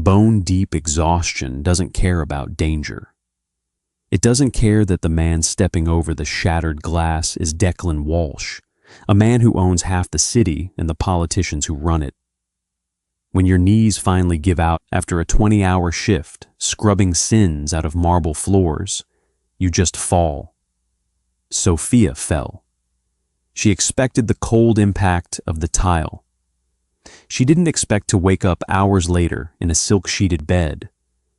Bone-deep exhaustion doesn't care about danger. It doesn't care that the man stepping over the shattered glass is Declan Walsh, a man who owns half the city and the politicians who run it. When your knees finally give out after a 20-hour shift, scrubbing sins out of marble floors, you just fall. Sophia fell. She expected the cold impact of the tile. She didn't expect to wake up hours later in a silk-sheeted bed,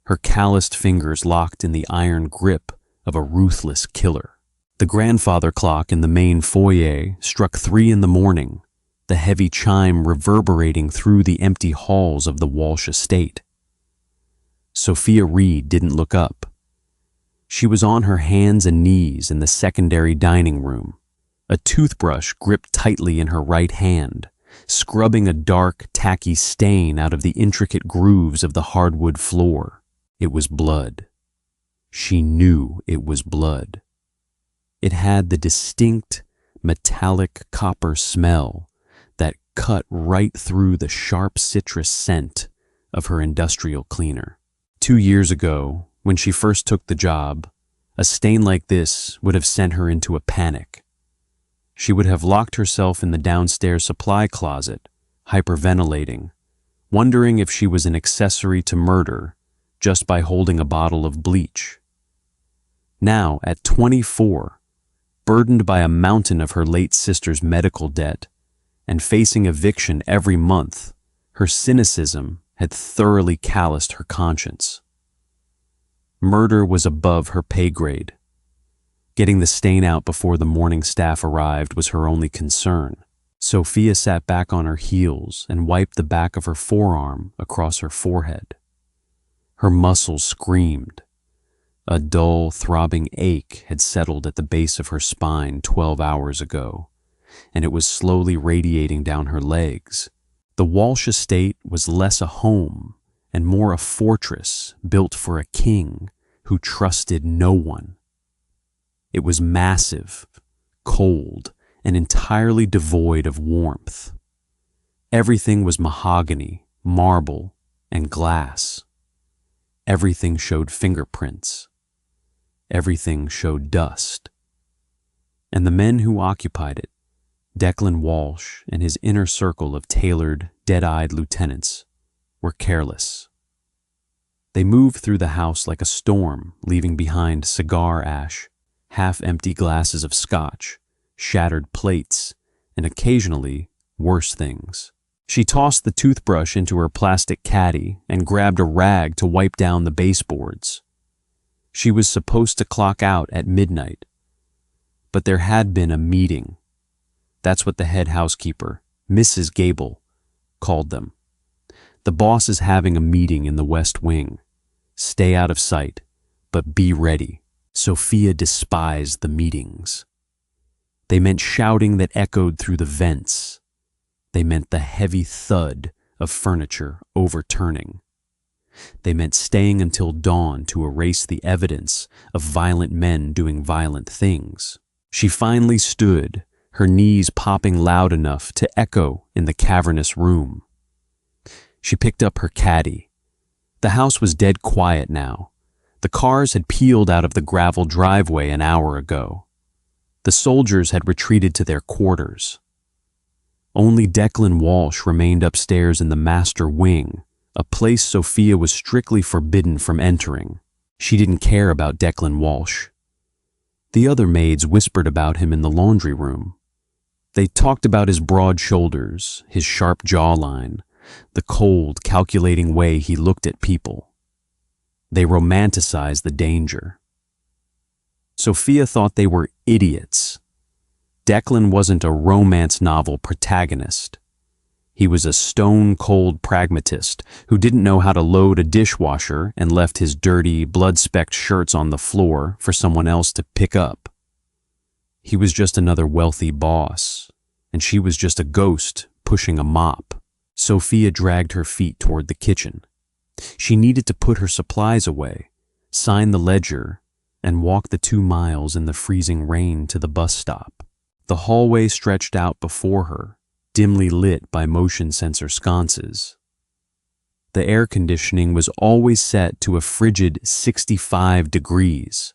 her calloused fingers locked in the iron grip of a ruthless killer. The grandfather clock in the main foyer struck 3 in the morning, the heavy chime reverberating through the empty halls of the Walsh estate. Sophia Reed didn't look up. She was on her hands and knees in the secondary dining room, a toothbrush gripped tightly in her right hand, scrubbing a dark, tacky stain out of the intricate grooves of the hardwood floor. It was blood. She knew it was blood. It had the distinct, metallic copper smell that cut right through the sharp citrus scent of her industrial cleaner. 2 years ago, when she first took the job, a stain like this would have sent her into a panic. She would have locked herself in the downstairs supply closet, hyperventilating, wondering if she was an accessory to murder just by holding a bottle of bleach. Now, at 24, burdened by a mountain of her late sister's medical debt and facing eviction every month, her cynicism had thoroughly calloused her conscience. Murder was above her pay grade. Getting the stain out before the morning staff arrived was her only concern. Sophia sat back on her heels and wiped the back of her forearm across her forehead. Her muscles screamed. A dull, throbbing ache had settled at the base of her spine 12 hours ago, and it was slowly radiating down her legs. The Walsh estate was less a home and more a fortress built for a king who trusted no one. It was massive, cold, and entirely devoid of warmth. Everything was mahogany, marble, and glass. Everything showed fingerprints. Everything showed dust. And the men who occupied it, Declan Walsh and his inner circle of tailored, dead-eyed lieutenants, were careless. They moved through the house like a storm, leaving behind cigar ash, half-empty glasses of scotch, shattered plates, and occasionally worse things. She tossed the toothbrush into her plastic caddy and grabbed a rag to wipe down the baseboards. She was supposed to clock out at midnight, but there had been a meeting. That's what the head housekeeper, Mrs. Gable, called them. The boss is having a meeting in the West Wing. Stay out of sight, but be ready. Sophia despised the meetings. They meant shouting that echoed through the vents. They meant the heavy thud of furniture overturning. They meant staying until dawn to erase the evidence of violent men doing violent things. She finally stood, her knees popping loud enough to echo in the cavernous room. She picked up her caddy. The house was dead quiet now. The cars had peeled out of the gravel driveway an hour ago. The soldiers had retreated to their quarters. Only Declan Walsh remained upstairs in the master wing, a place Sophia was strictly forbidden from entering. She didn't care about Declan Walsh. The other maids whispered about him in the laundry room. They talked about his broad shoulders, his sharp jawline, the cold, calculating way he looked at people. They romanticized the danger. Sophia thought they were idiots. Declan wasn't a romance novel protagonist. He was a stone-cold pragmatist who didn't know how to load a dishwasher and left his dirty, blood-specked shirts on the floor for someone else to pick up. He was just another wealthy boss, and she was just a ghost pushing a mop. Sophia dragged her feet toward the kitchen. She needed to put her supplies away, sign the ledger, and walk the 2 miles in the freezing rain to the bus stop. The hallway stretched out before her, dimly lit by motion sensor sconces. the air conditioning was always set to a frigid 65 degrees.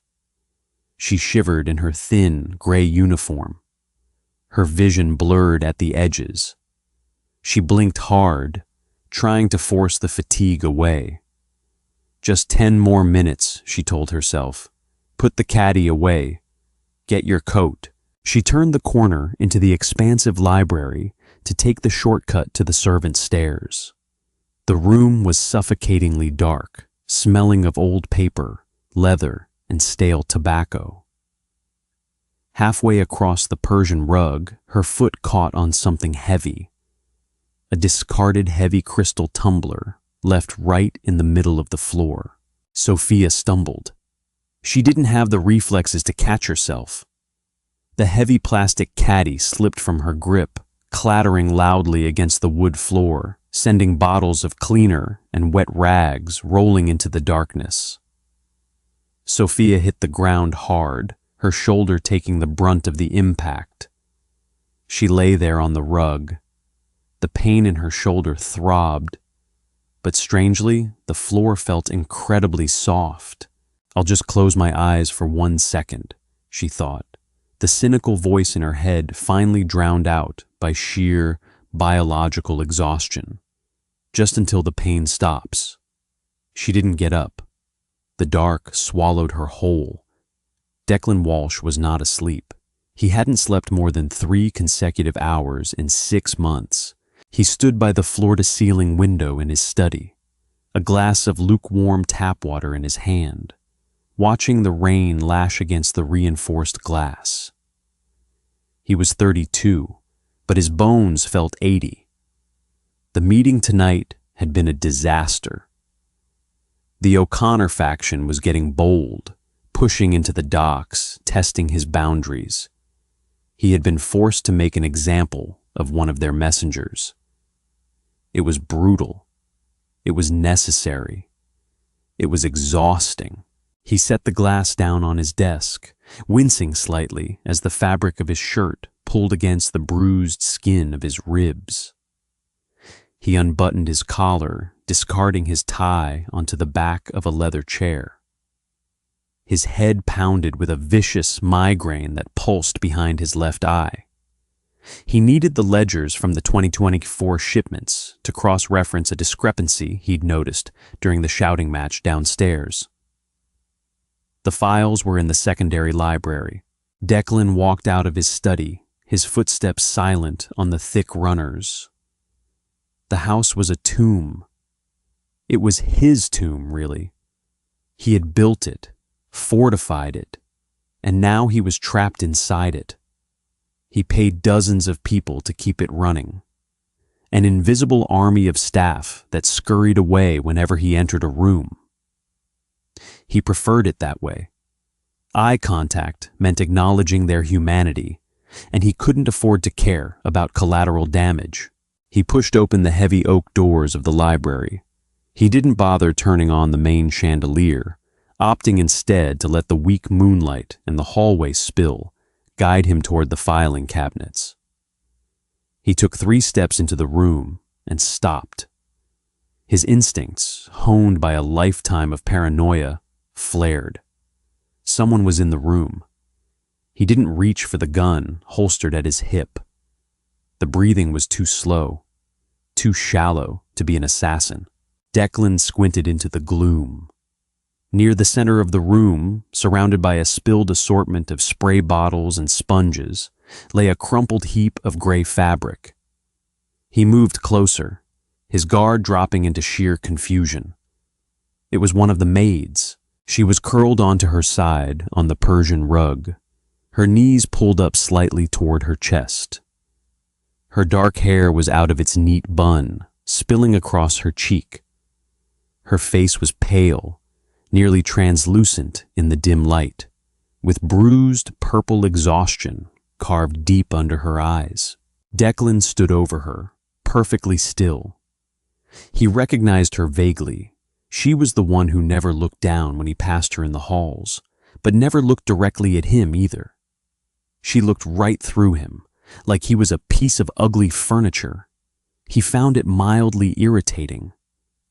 She shivered in her thin, gray uniform. Her vision blurred at the edges. She blinked hard, trying to force the fatigue away. Just 10 more minutes, she told herself. Put the caddy away. Get your coat. She turned the corner into the expansive library to take the shortcut to the servants' stairs. The room was suffocatingly dark, smelling of old paper, leather, and stale tobacco. Halfway across the Persian rug, her foot caught on something heavy. A discarded heavy crystal tumbler left right in the middle of the floor. Sophia stumbled. She didn't have the reflexes to catch herself. The heavy plastic caddy slipped from her grip, clattering loudly against the wood floor, sending bottles of cleaner and wet rags rolling into the darkness. Sophia hit the ground hard, her shoulder taking the brunt of the impact. She lay there on the rug. The pain in her shoulder throbbed, but strangely, the floor felt incredibly soft. I'll just close my eyes for 1 second, she thought, the cynical voice in her head finally drowned out by sheer biological exhaustion, just until the pain stops. She didn't get up. The dark swallowed her whole. Declan Walsh was not asleep. He hadn't slept more than 3 consecutive hours in 6 months. He stood by the floor-to-ceiling window in his study, a glass of lukewarm tap water in his hand, watching the rain lash against the reinforced glass. He was 32, but his bones felt 80. The meeting tonight had been a disaster. The O'Connor faction was getting bold, pushing into the docks, testing his boundaries. He had been forced to make an example of one of their messengers. It was brutal. It was necessary. It was exhausting. He set the glass down on his desk, wincing slightly as the fabric of his shirt pulled against the bruised skin of his ribs. He unbuttoned his collar, discarding his tie onto the back of a leather chair. His head pounded with a vicious migraine that pulsed behind his left eye. He needed the ledgers from the 2024 shipments to cross-reference a discrepancy he'd noticed during the shouting match downstairs. The files were in the secondary library. Declan walked out of his study, his footsteps silent on the thick runners. The house was a tomb. It was his tomb, really. He had built it, fortified it, and now he was trapped inside it. He paid dozens of people to keep it running. An invisible army of staff that scurried away whenever he entered a room. He preferred it that way. Eye contact meant acknowledging their humanity, and he couldn't afford to care about collateral damage. He pushed open the heavy oak doors of the library. He didn't bother turning on the main chandelier, opting instead to let the weak moonlight and the hallway spill guide him toward the filing cabinets. He took 3 steps into the room and stopped. His instincts, honed by a lifetime of paranoia, flared. Someone was in the room. He didn't reach for the gun holstered at his hip. The breathing was too slow, too shallow to be an assassin. Declan squinted into the gloom. Near the center of the room, surrounded by a spilled assortment of spray bottles and sponges, lay a crumpled heap of gray fabric. He moved closer, his guard dropping into sheer confusion. It was one of the maids. She was curled onto her side on the Persian rug, her knees pulled up slightly toward her chest. Her dark hair was out of its neat bun, spilling across her cheek. Her face was pale, nearly translucent in the dim light, with bruised purple exhaustion carved deep under her eyes. Declan stood over her, perfectly still. He recognized her vaguely. She was the one who never looked down when he passed her in the halls, but never looked directly at him either. She looked right through him, like he was a piece of ugly furniture. He found it mildly irritating.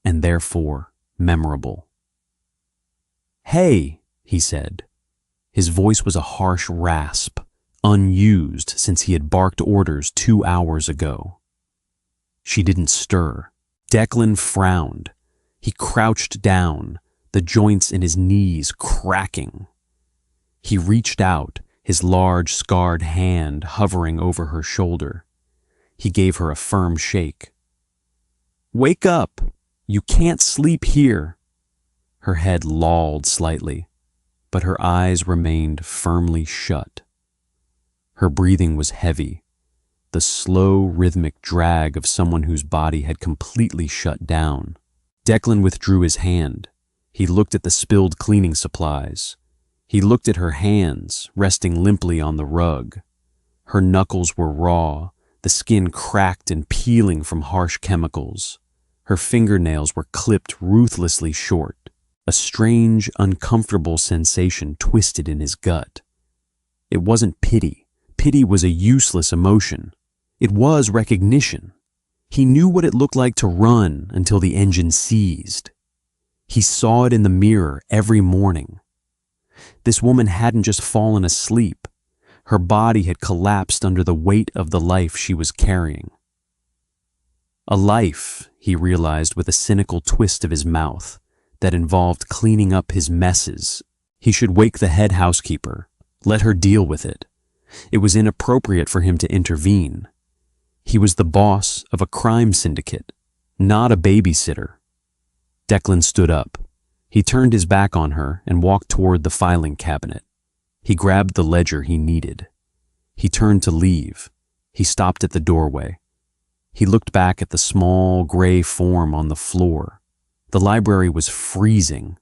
and therefore memorable. "Hey," he said. His voice was a harsh rasp, unused since he had barked orders 2 hours ago. She didn't stir. Declan frowned. He crouched down, the joints in his knees cracking. He reached out, his large, scarred hand hovering over her shoulder. He gave her a firm shake. "Wake up! You can't sleep here." Her head lolled slightly, but her eyes remained firmly shut. Her breathing was heavy, the slow, rhythmic drag of someone whose body had completely shut down. Declan withdrew his hand. He looked at the spilled cleaning supplies. He looked at her hands, resting limply on the rug. Her knuckles were raw, the skin cracked and peeling from harsh chemicals. Her fingernails were clipped ruthlessly short. A strange, uncomfortable sensation twisted in his gut. It wasn't pity. Pity was a useless emotion. It was recognition. He knew what it looked like to run until the engine seized. He saw it in the mirror every morning. This woman hadn't just fallen asleep. Her body had collapsed under the weight of the life she was carrying. A life, he realized with a cynical twist of his mouth, that involved cleaning up his messes. He should wake the head housekeeper, let her deal with it. It was inappropriate for him to intervene. He was the boss of a crime syndicate, not a babysitter. Declan stood up. He turned his back on her and walked toward the filing cabinet. He grabbed the ledger he needed. He turned to leave. He stopped at the doorway. He looked back at the small gray form on the floor. The library was freezing.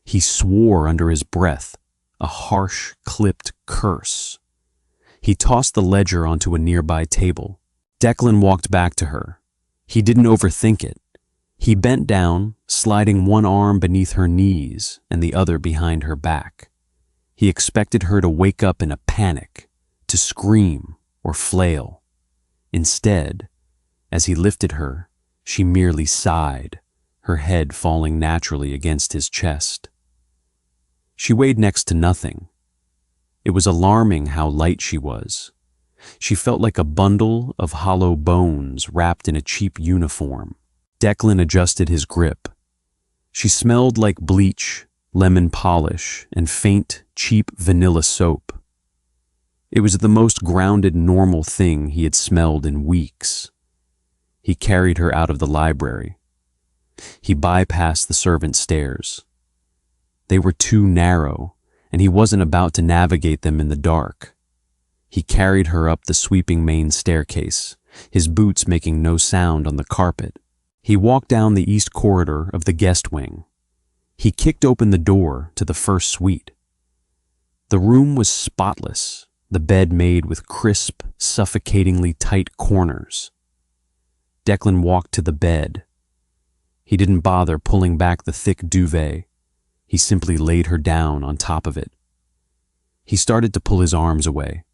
He swore under his breath, a harsh, clipped curse. He tossed the ledger onto a nearby table. Declan walked back to her. He didn't overthink it. He bent down, sliding one arm beneath her knees and the other behind her back. He expected her to wake up in a panic, to scream or flail. Instead, as he lifted her, she merely sighed, her head falling naturally against his chest. She weighed next to nothing. It was alarming how light she was. She felt like a bundle of hollow bones wrapped in a cheap uniform. Declan adjusted his grip. She smelled like bleach, lemon polish, and faint, cheap vanilla soap. It was the most grounded, normal thing he had smelled in weeks. He carried her out of the library. He bypassed the servant stairs. They were too narrow, and he wasn't about to navigate them in the dark. He carried her up the sweeping main staircase, his boots making no sound on the carpet. He walked down the east corridor of the guest wing. He kicked open the door to the first suite. The room was spotless, the bed made with crisp, suffocatingly tight corners. Declan walked to the bed. He didn't bother pulling back the thick duvet. He simply laid her down on top of it. He started to pull his arms away.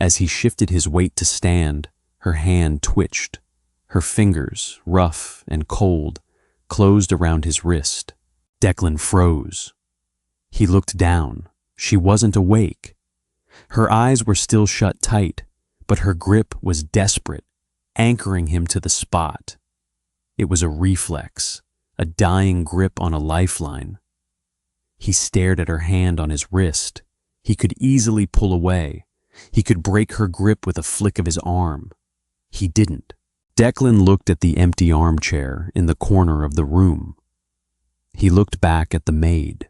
As he shifted his weight to stand, her hand twitched. Her fingers, rough and cold, closed around his wrist. Declan froze. He looked down. She wasn't awake. Her eyes were still shut tight, but her grip was desperate, anchoring him to the spot. It was a reflex, a dying grip on a lifeline. He stared at her hand on his wrist. He could easily pull away. He could break her grip with a flick of his arm. He didn't. Declan looked at the empty armchair in the corner of the room. He looked back at the maid.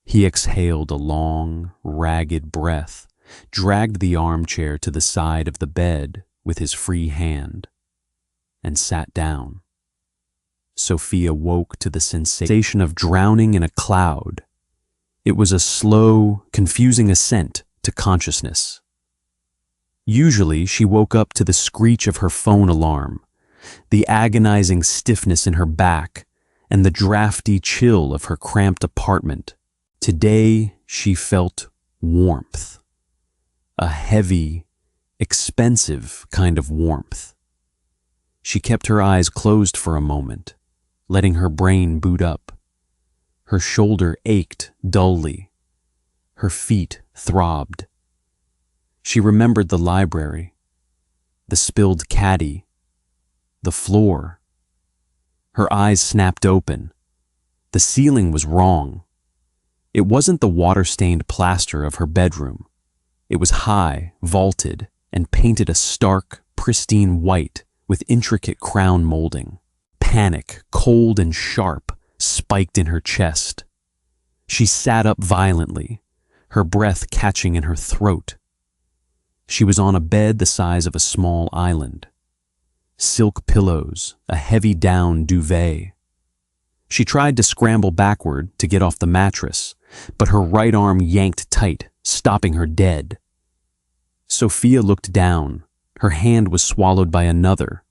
He exhaled a long, ragged breath, dragged the armchair to the side of the bed with his free hand, and sat down. Sophia woke to the sensation of drowning in a cloud. It was a slow, confusing ascent to consciousness. Usually, she woke up to the screech of her phone alarm, the agonizing stiffness in her back, and the drafty chill of her cramped apartment. Today, she felt warmth. A heavy, expensive kind of warmth. She kept her eyes closed for a moment, letting her brain boot up. Her shoulder ached dully. Her feet throbbed. She remembered the library, the spilled caddy, the floor. Her eyes snapped open. The ceiling was wrong. It wasn't the water-stained plaster of her bedroom. It was high, vaulted, and painted a stark, pristine white with intricate crown molding. Panic, cold and sharp, spiked in her chest. She sat up violently, her breath catching in her throat. She was on a bed the size of a small island. Silk pillows, a heavy down duvet. She tried to scramble backward to get off the mattress, but her right arm yanked tight, stopping her dead. Sophia looked down. Her hand was swallowed by another.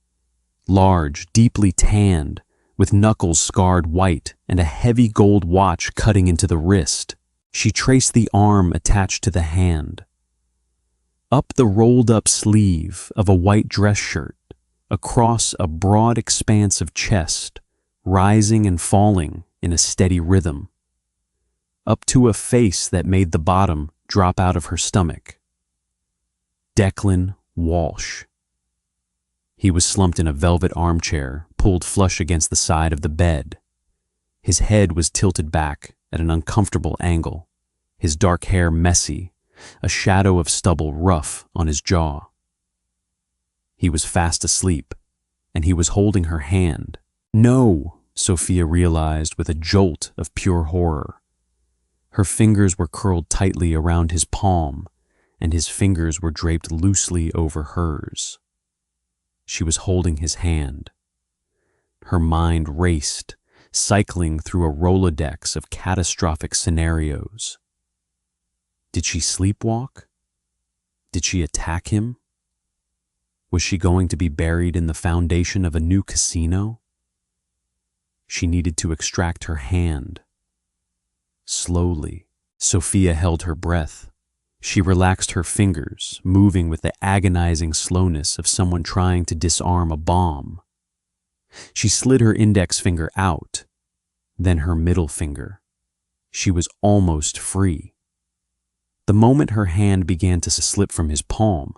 Large, deeply tanned, with knuckles scarred white and a heavy gold watch cutting into the wrist. She traced the arm attached to the hand. Up the rolled-up sleeve of a white dress shirt, across a broad expanse of chest, rising and falling in a steady rhythm. Up to a face that made the bottom drop out of her stomach. Declan Walsh. He was slumped in a velvet armchair, pulled flush against the side of the bed. His head was tilted back at an uncomfortable angle, his dark hair messy, a shadow of stubble rough on his jaw. He was fast asleep, and he was holding her hand. No, Sophia realized with a jolt of pure horror. Her fingers were curled tightly around his palm, and his fingers were draped loosely over hers. She was holding his hand. Her mind raced, cycling through a Rolodex of catastrophic scenarios. Did she sleepwalk? Did she attack him? Was she going to be buried in the foundation of a new casino? She needed to extract her hand. Slowly, Sophia held her breath. She relaxed her fingers, moving with the agonizing slowness of someone trying to disarm a bomb. She slid her index finger out, then her middle finger. She was almost free. The moment her hand began to slip from his palm,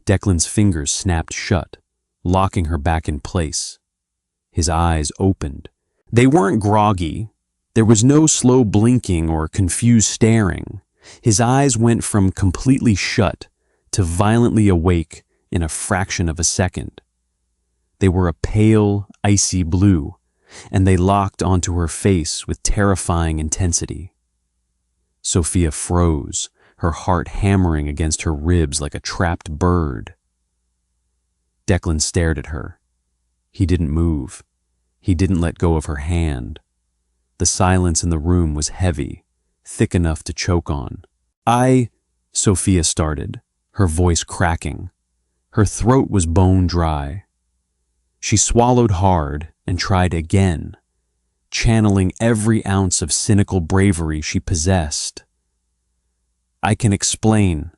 Declan's fingers snapped shut, locking her back in place. His eyes opened. They weren't groggy. There was no slow blinking or confused staring. His eyes went from completely shut to violently awake in a fraction of a second. They were a pale, icy blue, and they locked onto her face with terrifying intensity. Sophia froze, her heart hammering against her ribs like a trapped bird. Declan stared at her. He didn't move. He didn't let go of her hand. The silence in the room was heavy, thick enough to choke on. Sophia started, her voice cracking. Her throat was bone dry. She swallowed hard and tried again, channeling every ounce of cynical bravery she possessed. I can explain.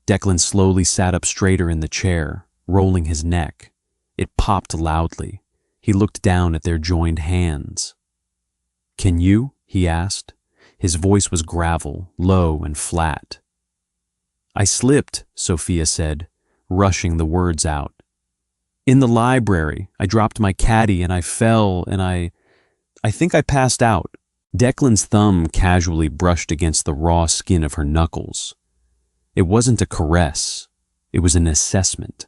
Declan slowly sat up straighter in the chair, rolling his neck. It popped loudly. He looked down at their joined hands. Can you? He asked. His voice was gravel, low and flat. I slipped, Sophia said, rushing the words out. In the library, I dropped my caddy and I fell and I think I passed out. Declan's thumb casually brushed against the raw skin of her knuckles. It wasn't a caress. It was an assessment.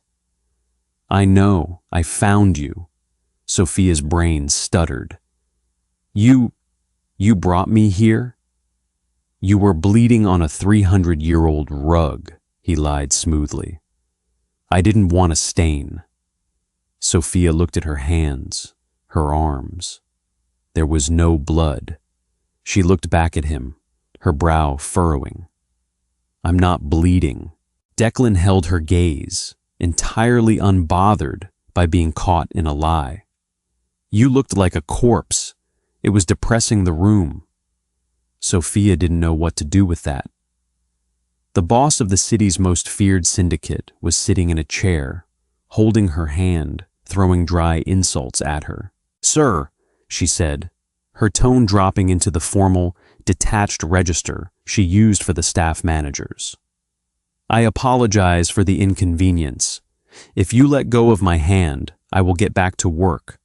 I know, I found you. Sophia's brain stuttered. You brought me here? You were bleeding on a 300-year-old rug, he lied smoothly. I didn't want a stain. Sophia looked at her hands, her arms. There was no blood. She looked back at him, her brow furrowing. I'm not bleeding. Declan held her gaze, entirely unbothered by being caught in a lie. You looked like a corpse. It was depressing the room. Sophia didn't know what to do with that. The boss of the city's most feared syndicate was sitting in a chair, holding her hand, throwing dry insults at her. Sir, she said, her tone dropping into the formal, detached register she used for the staff managers. I apologize for the inconvenience. If you let go of my hand, I will get back to work,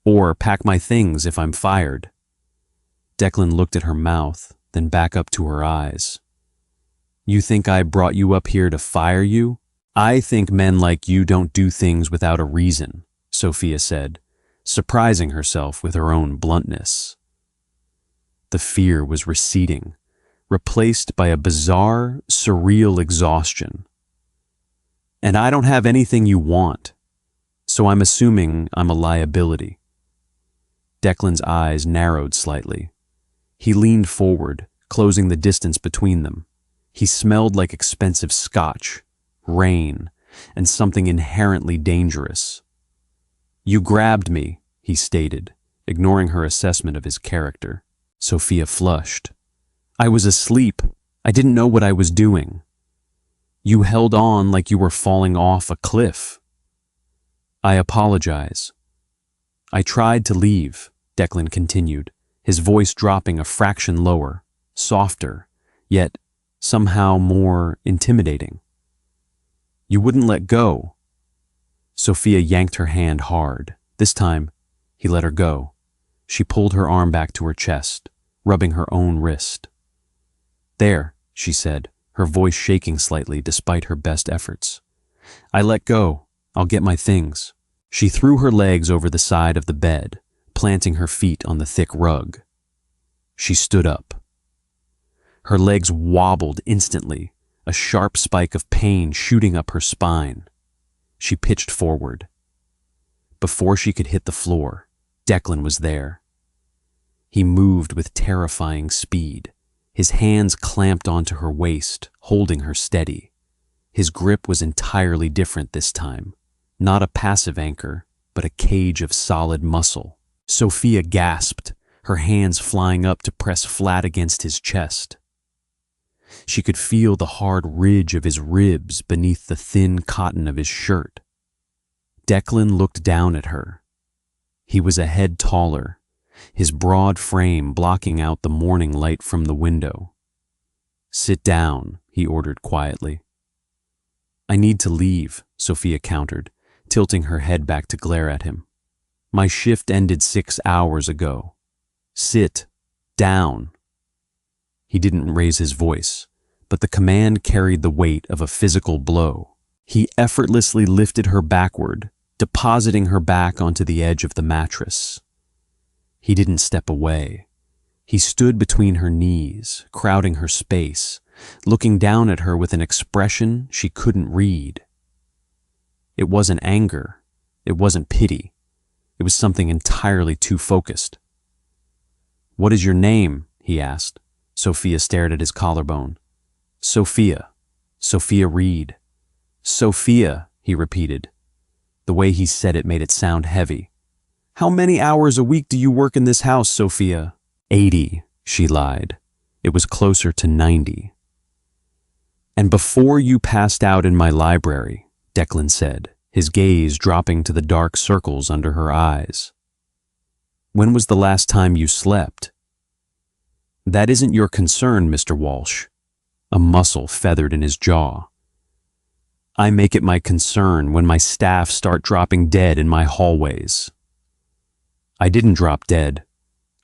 or pack my things if I'm fired. Declan looked at her mouth, then back up to her eyes. You think I brought you up here to fire you? I think men like you don't do things without a reason, Sophia said, surprising herself with her own bluntness. The fear was receding, replaced by a bizarre, surreal exhaustion. And I don't have anything you want, so I'm assuming I'm a liability. Declan's eyes narrowed slightly. He leaned forward, closing the distance between them. He smelled like expensive scotch, rain, and something inherently dangerous. You grabbed me, he stated, ignoring her assessment of his character. Sophia flushed. I was asleep. I didn't know what I was doing. You held on like you were falling off a cliff. I apologize. I tried to leave, Declan continued, his voice dropping a fraction lower, softer, yet somehow more intimidating. You wouldn't let go. Sophia yanked her hand hard. This time, he let her go. She pulled her arm back to her chest, rubbing her own wrist. There, she said, her voice shaking slightly despite her best efforts. I let go. I'll get my things. She threw her legs over the side of the bed, planting her feet on the thick rug. She stood up. Her legs wobbled instantly, a sharp spike of pain shooting up her spine. She pitched forward. Before she could hit the floor, Declan was there. He moved with terrifying speed, his hands clamped onto her waist, holding her steady. His grip was entirely different this time, not a passive anchor, but a cage of solid muscle. Sophia gasped, her hands flying up to press flat against his chest. She could feel the hard ridge of his ribs beneath the thin cotton of his shirt. Declan looked down at her. He was a head taller, his broad frame blocking out the morning light from the window. Sit down, he ordered quietly. I need to leave, Sophia countered, tilting her head back to glare at him. My shift ended 6 hours ago. Sit down. He didn't raise his voice, but the command carried the weight of a physical blow. He effortlessly lifted her backward, depositing her back onto the edge of the mattress. He didn't step away. He stood between her knees, crowding her space, looking down at her with an expression she couldn't read. It wasn't anger. It wasn't pity. It was something entirely too focused. What is your name? He asked. Sophia stared at his collarbone. Sophia. Sophia Reed. Sophia, he repeated. The way he said it made it sound heavy. How many hours a week do you work in this house, Sophia? 80, she lied. It was closer to 90. And before you passed out in my library, Declan said, his gaze dropping to the dark circles under her eyes. When was the last time you slept? That isn't your concern, Mr. Walsh. A muscle feathered in his jaw. I make it my concern when my staff start dropping dead in my hallways. I didn't drop dead.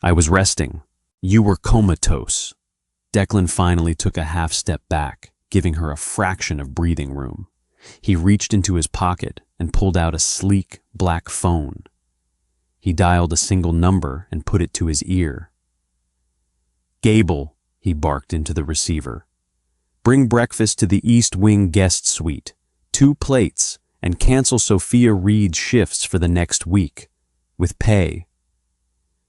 I was resting. You were comatose. Declan finally took a half step back, giving her a fraction of breathing room. He reached into his pocket and pulled out a sleek, black phone. He dialed a single number and put it to his ear. Gable, he barked into the receiver. Bring breakfast to the East Wing guest suite. 2 plates, and cancel Sophia Reed's shifts for the next week, with pay.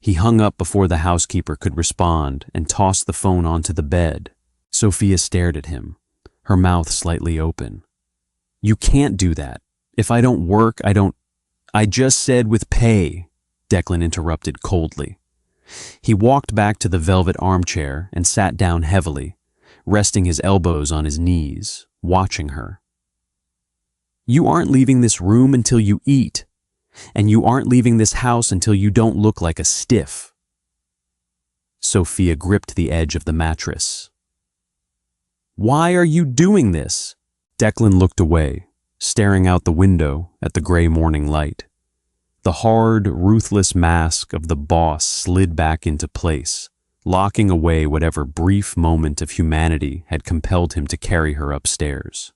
He hung up before the housekeeper could respond and tossed the phone onto the bed. Sophia stared at him, her mouth slightly open. You can't do that. If I don't work, I just said with pay, Declan interrupted coldly. He walked back to the velvet armchair and sat down heavily, resting his elbows on his knees, watching her. You aren't leaving this room until you eat. And you aren't leaving this house until you don't look like a stiff. Sophia gripped the edge of the mattress. Why are you doing this? Declan looked away, staring out the window at the gray morning light. The hard, ruthless mask of the boss slid back into place, locking away whatever brief moment of humanity had compelled him to carry her upstairs.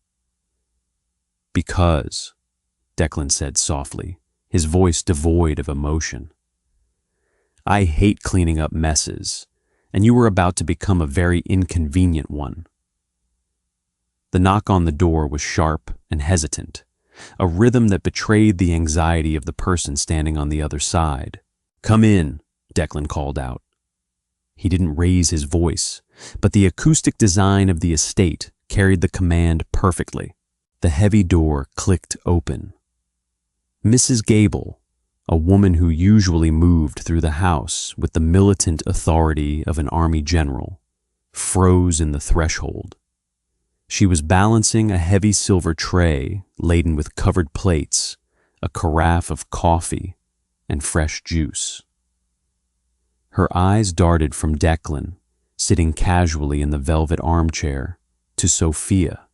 Because, Declan said softly, his voice devoid of emotion. I hate cleaning up messes, and you were about to become a very inconvenient one. The knock on the door was sharp and hesitant, a rhythm that betrayed the anxiety of the person standing on the other side. Come in, Declan called out. He didn't raise his voice, but the acoustic design of the estate carried the command perfectly. The heavy door clicked open. Mrs. Gable, a woman who usually moved through the house with the militant authority of an army general, froze in the threshold. She was balancing a heavy silver tray laden with covered plates, a carafe of coffee, and fresh juice. Her eyes darted from Declan, sitting casually in the velvet armchair, to Sophia,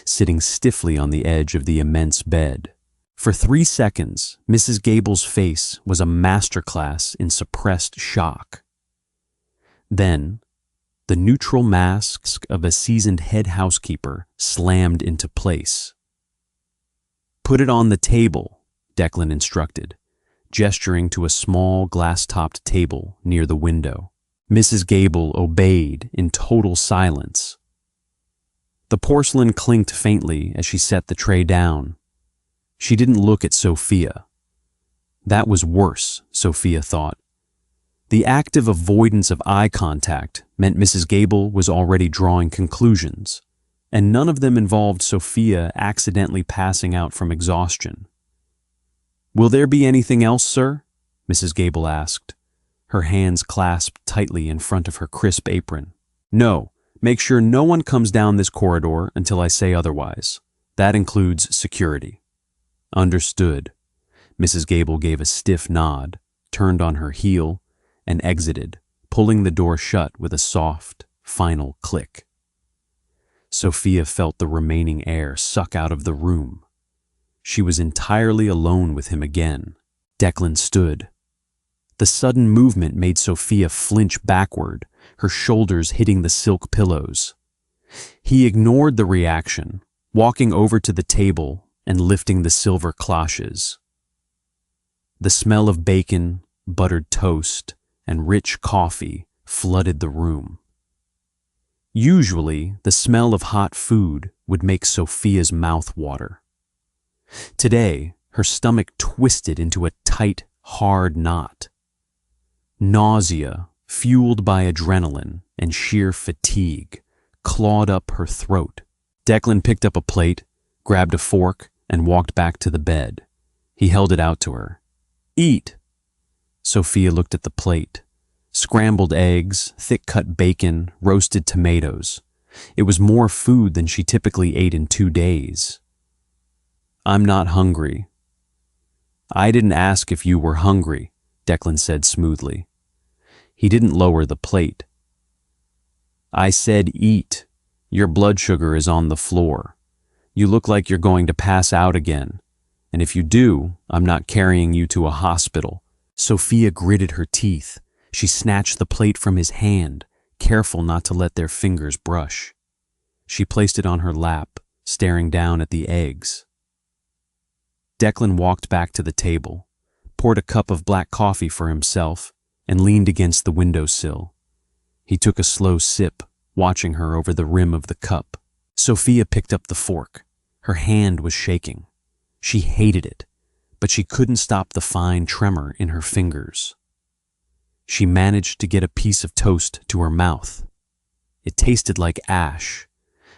sitting stiffly on the edge of the immense bed. For 3 seconds, Mrs. Gable's face was a masterclass in suppressed shock. Then, the neutral mask of a seasoned head housekeeper slammed into place. Put it on the table, Declan instructed, gesturing to a small glass-topped table near the window. Mrs. Gable obeyed in total silence. The porcelain clinked faintly as she set the tray down. She didn't look at Sophia. That was worse, Sophia thought. The active avoidance of eye contact meant Mrs. Gable was already drawing conclusions, and none of them involved Sophia accidentally passing out from exhaustion. Will there be anything else, sir? Mrs. Gable asked, her hands clasped tightly in front of her crisp apron. No, make sure no one comes down this corridor until I say otherwise. That includes security. Understood. Mrs. Gable gave a stiff nod, turned on her heel, and exited, pulling the door shut with a soft, final click. Sophia felt the remaining air suck out of the room. She was entirely alone with him again. Declan stood. The sudden movement made Sophia flinch backward, her shoulders hitting the silk pillows. He ignored the reaction, walking over to the table and lifting the silver cloches. The smell of bacon, buttered toast, and rich coffee flooded the room. Usually, the smell of hot food would make Sophia's mouth water. Today, her stomach twisted into a tight, hard knot. Nausea, fueled by adrenaline and sheer fatigue, clawed up her throat. Declan picked up a plate, grabbed a fork, and walked back to the bed. He held it out to her. Eat! Sophia looked at the plate. Scrambled eggs, thick-cut bacon, roasted tomatoes. It was more food than she typically ate in 2 days. I'm not hungry. I didn't ask if you were hungry, Declan said smoothly. He didn't lower the plate. I said eat. Your blood sugar is on the floor. You look like you're going to pass out again. And if you do, I'm not carrying you to a hospital. Sophia gritted her teeth. She snatched the plate from his hand, careful not to let their fingers brush. She placed it on her lap, staring down at the eggs. Declan walked back to the table, poured a cup of black coffee for himself, and leaned against the windowsill. He took a slow sip, watching her over the rim of the cup. Sophia picked up the fork. Her hand was shaking. She hated it, but she couldn't stop the fine tremor in her fingers. She managed to get a piece of toast to her mouth. It tasted like ash,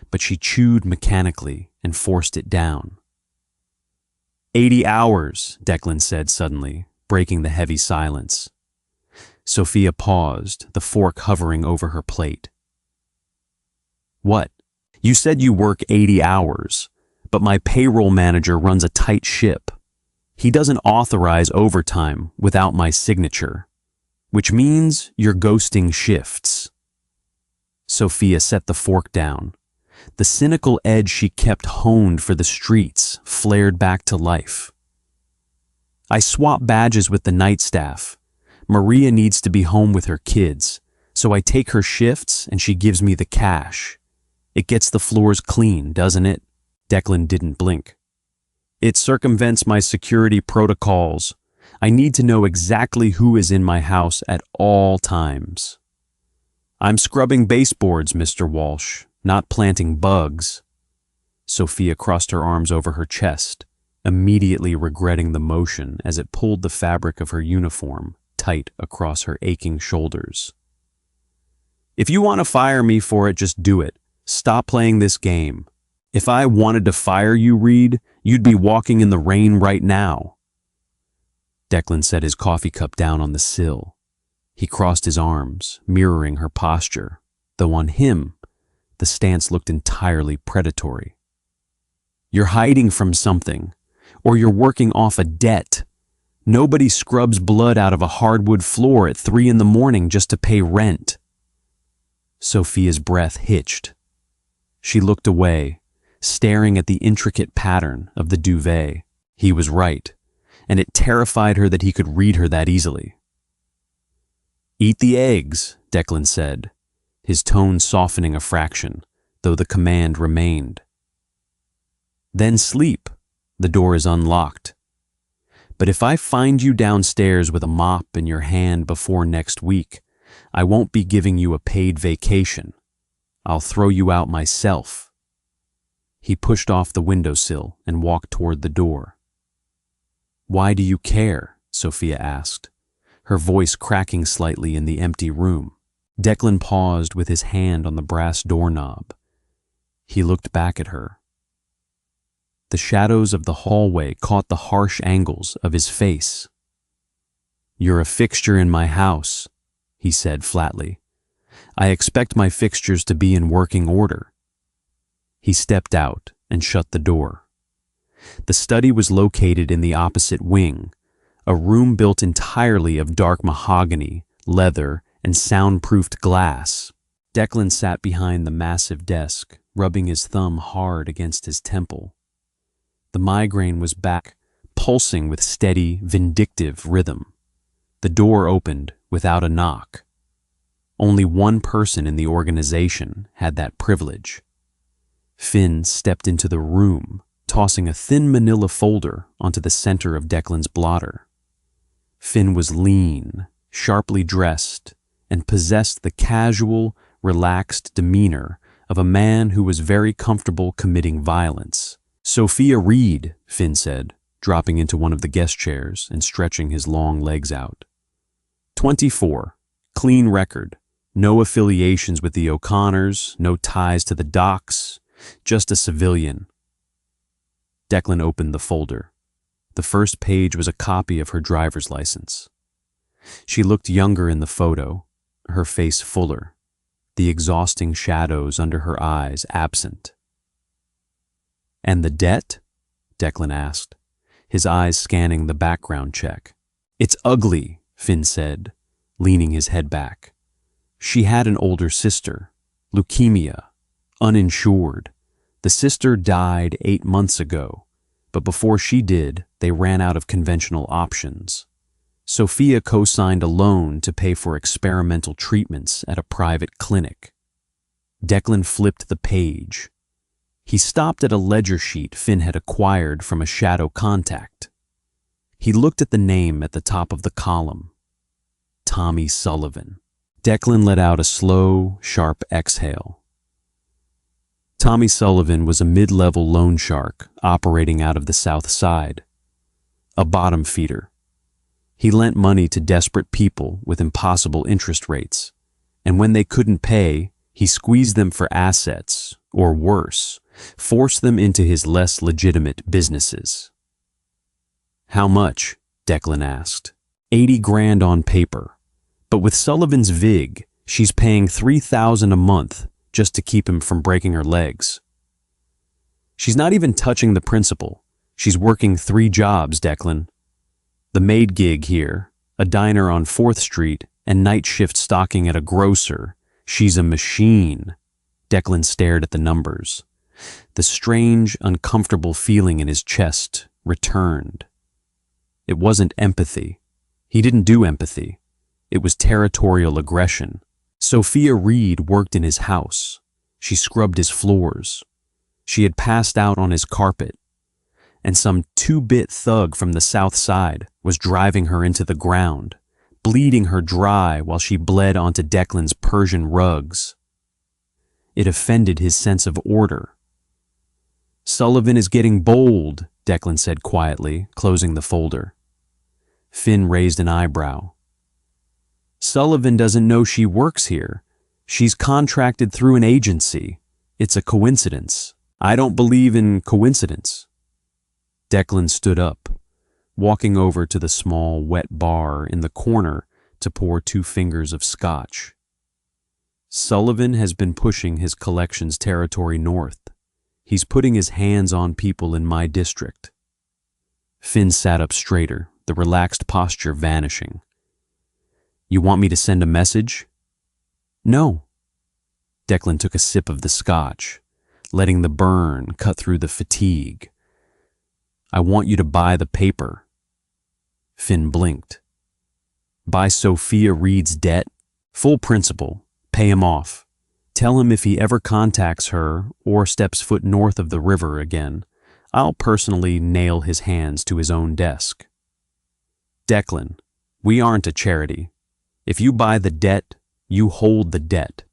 but she chewed mechanically and forced it down. 80 hours, Declan said suddenly, breaking the heavy silence. Sophia paused, the fork hovering over her plate. What? You said you work 80 hours, but my payroll manager runs a tight ship. He doesn't authorize overtime without my signature, which means your ghosting shifts. Sophia set the fork down. The cynical edge she kept honed for the streets flared back to life. I swap badges with the night staff. Maria needs to be home with her kids, so I take her shifts and she gives me the cash. It gets the floors clean, doesn't it? Declan didn't blink. It circumvents my security protocols. I need to know exactly who is in my house at all times. I'm scrubbing baseboards, Mr. Walsh, not planting bugs. Sophia crossed her arms over her chest, immediately regretting the motion as it pulled the fabric of her uniform tight across her aching shoulders. If you want to fire me for it, just do it. Stop playing this game. If I wanted to fire you, Reed, you'd be walking in the rain right now. Declan set his coffee cup down on the sill. He crossed his arms, mirroring her posture, though on him, the stance looked entirely predatory. You're hiding from something, or you're working off a debt. Nobody scrubs blood out of a hardwood floor at 3 a.m. just to pay rent. Sophia's breath hitched. She looked away, staring at the intricate pattern of the duvet. He was right, and it terrified her that he could read her that easily. Eat the eggs, Declan said, his tone softening a fraction, though the command remained. Then sleep. The door is unlocked. But if I find you downstairs with a mop in your hand before next week, I won't be giving you a paid vacation. I'll throw you out myself. He pushed off the windowsill and walked toward the door. Why do you care? Sophia asked, her voice cracking slightly in the empty room. Declan paused with his hand on the brass doorknob. He looked back at her. The shadows of the hallway caught the harsh angles of his face. You're a fixture in my house, he said flatly. I expect my fixtures to be in working order. He stepped out and shut the door. The study was located in the opposite wing, a room built entirely of dark mahogany, leather, and soundproofed glass. Declan sat behind the massive desk, rubbing his thumb hard against his temple. The migraine was back, pulsing with steady, vindictive rhythm. The door opened without a knock. Only one person in the organization had that privilege. Finn stepped into the room, tossing a thin manila folder onto the center of Declan's blotter. Finn was lean, sharply dressed, and possessed the casual, relaxed demeanor of a man who was very comfortable committing violence. Sophia Reed, Finn said, dropping into one of the guest chairs and stretching his long legs out. 24, clean record, no affiliations with the O'Connors, no ties to the docks, just a civilian. Declan opened the folder. The first page was a copy of her driver's license. She looked younger in the photo, her face fuller, the exhausting shadows under her eyes absent. And the debt? Declan asked, his eyes scanning the background check. It's ugly, Finn said, leaning his head back. She had an older sister, leukemia, uninsured. The sister died 8 months ago, but before she did, they ran out of conventional options. Sophia co-signed a loan to pay for experimental treatments at a private clinic. Declan flipped the page. He stopped at a ledger sheet Finn had acquired from a shadow contact. He looked at the name at the top of the column. Tommy Sullivan. Declan let out a slow, sharp exhale. Tommy Sullivan was a mid-level loan shark operating out of the South Side. A bottom feeder. He lent money to desperate people with impossible interest rates, and when they couldn't pay, he squeezed them for assets, or worse, forced them into his less legitimate businesses. How much? Declan asked. 80 grand on paper, but with Sullivan's vig, she's paying $3,000 a month just to keep him from breaking her legs. She's not even touching the principal. She's working 3 jobs, Declan. The Maid gig here, a diner on 4th Street, and night shift stocking at a grocer. She's a machine. Declan stared at the numbers. The strange, uncomfortable feeling in his chest returned. It wasn't empathy. He didn't do empathy. It was territorial aggression. Sophia Reed worked in his house. She scrubbed his floors. She had passed out on his carpet. And some two-bit thug from the South Side was driving her into the ground, bleeding her dry while she bled onto Declan's Persian rugs. It offended his sense of order. "Sullivan is getting bold," Declan said quietly, closing the folder. Finn raised an eyebrow. "Sullivan doesn't know she works here. She's contracted through an agency. It's a coincidence. I don't believe in coincidence." Declan stood up, walking over to the small, wet bar in the corner to pour 2 fingers of scotch. "Sullivan has been pushing his collections territory north. He's putting his hands on people in my district." Finn sat up straighter, the relaxed posture vanishing. "You want me to send a message?" "No." Declan took a sip of the scotch, letting the burn cut through the fatigue. "I want you to buy the paper." Finn blinked. "Buy Sophia Reed's debt? Full principal. Pay him off. Tell him if he ever contacts her or steps foot north of the river again, I'll personally nail his hands to his own desk." "Declan, we aren't a charity. If you buy the debt, you hold the debt.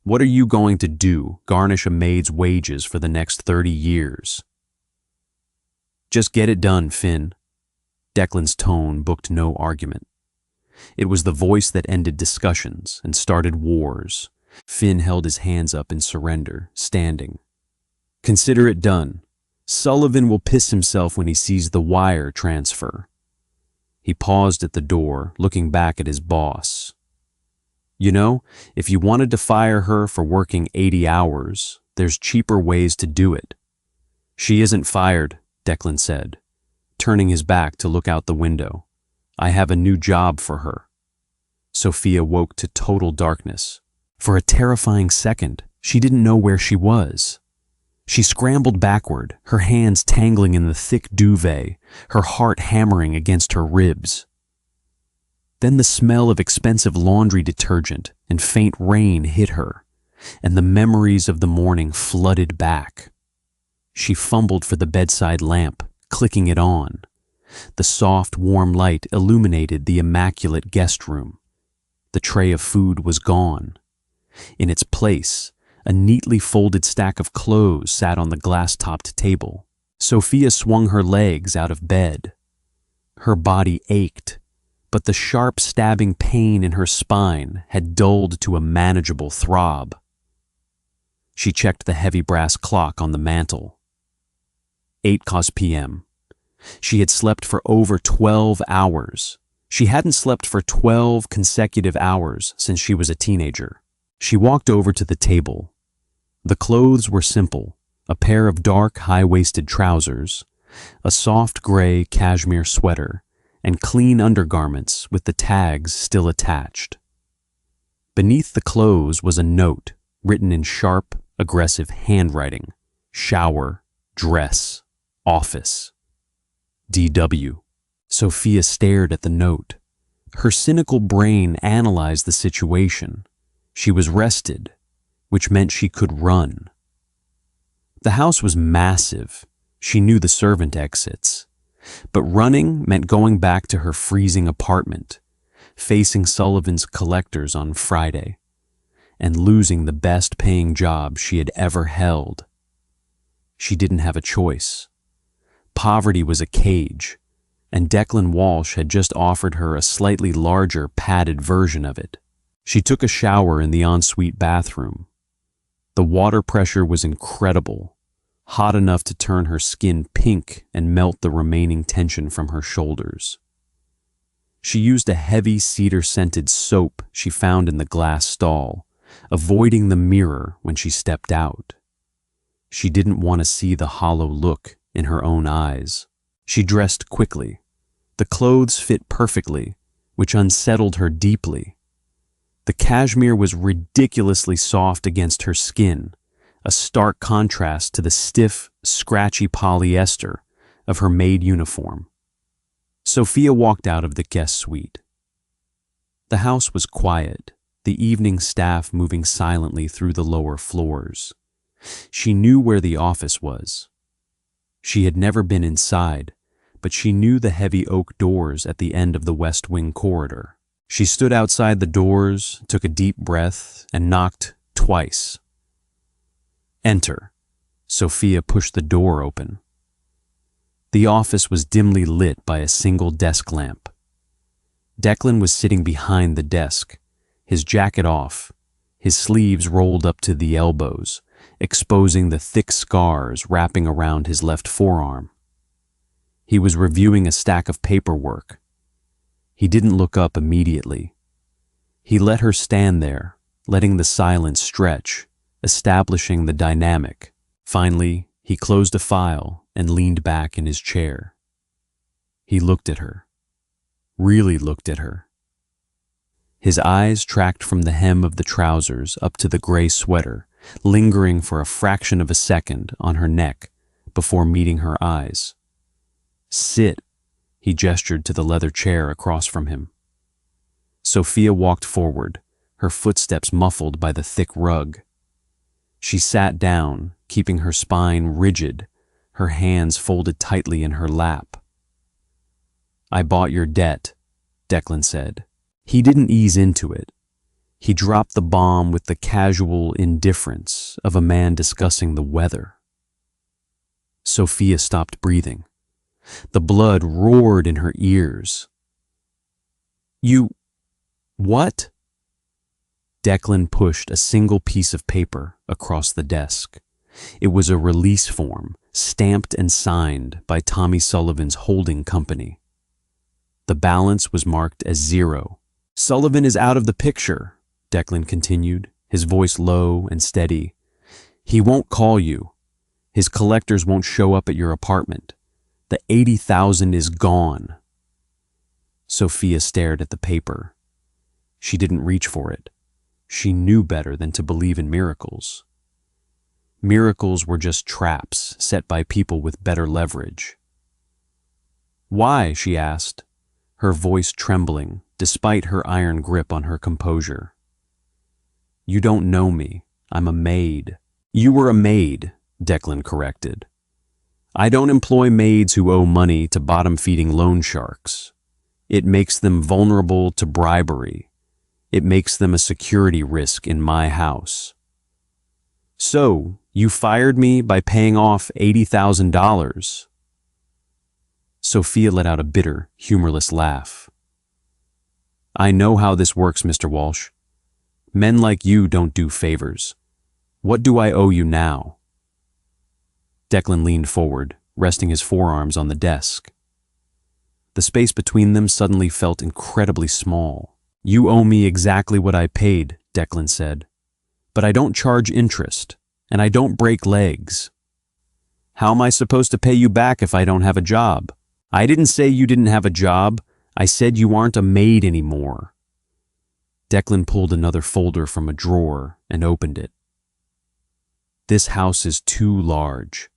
What are you going to do, garnish a maid's wages for the next 30 years? "Just get it done, Finn." Declan's tone booked no argument. It was the voice that ended discussions and started wars. Finn held his hands up in surrender, standing. "Consider it done. Sullivan will piss himself when he sees the wire transfer." He paused at the door, looking back at his boss. "You know, if you wanted to fire her for working 80 hours, there's cheaper ways to do it." "She isn't fired," Declan said, turning his back to look out the window. "I have a new job for her." Sophia woke to total darkness. For a terrifying second, she didn't know where she was. She scrambled backward, her hands tangling in the thick duvet, her heart hammering against her ribs. Then the smell of expensive laundry detergent and faint rain hit her, and the memories of the morning flooded back. She fumbled for the bedside lamp, clicking it on. The soft, warm light illuminated the immaculate guest room. The tray of food was gone. In its place, a neatly folded stack of clothes sat on the glass-topped table. Sophia swung her legs out of bed. Her body ached, but the sharp stabbing pain in her spine had dulled to a manageable throb. She checked the heavy brass clock on the mantel. 8 p.m. She had slept for over 12 hours. She hadn't slept for 12 consecutive hours since she was a teenager. She walked over to the table. The clothes were simple: a pair of dark, high-waisted trousers, a soft gray cashmere sweater, and clean undergarments with the tags still attached. Beneath the clothes was a note written in sharp, aggressive handwriting: shower, dress, office. DW. Sophia stared at the note. Her cynical brain analyzed the situation. She was rested, which meant she could run. The house was massive. She knew the servant exits. But running meant going back to her freezing apartment, facing Sullivan's collectors on Friday, and losing the best-paying job she had ever held. She didn't have a choice. Poverty was a cage, and Declan Walsh had just offered her a slightly larger, padded version of it. She took a shower in the ensuite bathroom. The water pressure was incredible, hot enough to turn her skin pink and melt the remaining tension from her shoulders. She used a heavy cedar-scented soap she found in the glass stall, avoiding the mirror when she stepped out. She didn't want to see the hollow look in her own eyes. She dressed quickly. The clothes fit perfectly, which unsettled her deeply. The cashmere was ridiculously soft against her skin, a stark contrast to the stiff, scratchy polyester of her maid uniform. Sophia walked out of the guest suite. The house was quiet, the evening staff moving silently through the lower floors. She knew where the office was. She had never been inside, but she knew the heavy oak doors at the end of the West Wing corridor. She stood outside the doors, took a deep breath, and knocked twice. "Enter." Sophia pushed the door open. The office was dimly lit by a single desk lamp. Declan was sitting behind the desk, his jacket off, his sleeves rolled up to the elbows, exposing the thick scars wrapping around his left forearm. He was reviewing a stack of paperwork. He didn't look up immediately. He let her stand there, letting the silence stretch, establishing the dynamic. Finally, he closed a file and leaned back in his chair. He looked at her, really looked at her. His eyes tracked from the hem of the trousers up to the gray sweater, lingering for a fraction of a second on her neck before meeting her eyes. "Sit," he gestured to the leather chair across from him. Sophia walked forward, her footsteps muffled by the thick rug. She sat down, keeping her spine rigid, her hands folded tightly in her lap. "I bought your debt," Declan said. He didn't ease into it. He dropped the bomb with the casual indifference of a man discussing the weather. Sophia stopped breathing. The blood roared in her ears. "You... what?" Declan pushed a single piece of paper across the desk. It was a release form, stamped and signed by Tommy Sullivan's holding company. The balance was marked as 0. "Sullivan is out of the picture," Declan continued, his voice low and steady. "He won't call you. His collectors won't show up at your apartment. The 80,000 is gone." Sophia stared at the paper. She didn't reach for it. She knew better than to believe in miracles. Miracles were just traps set by people with better leverage. "Why?" she asked, her voice trembling despite her iron grip on her composure. "You don't know me. I'm a maid." "You were a maid," Declan corrected. "I don't employ maids who owe money to bottom-feeding loan sharks. It makes them vulnerable to bribery. It makes them a security risk in my house." "So, you fired me by paying off $80,000. Sophia let out a bitter, humorless laugh. "I know how this works, Mr. Walsh. Men like you don't do favors. What do I owe you now?" Declan leaned forward, resting his forearms on the desk. The space between them suddenly felt incredibly small. "You owe me exactly what I paid," Declan said. "But I don't charge interest, and I don't break legs. How am I supposed to pay you back if I don't have a job?" "I didn't say you didn't have a job. I said you aren't a maid anymore." Declan pulled another folder from a drawer and opened it. "This house is too large.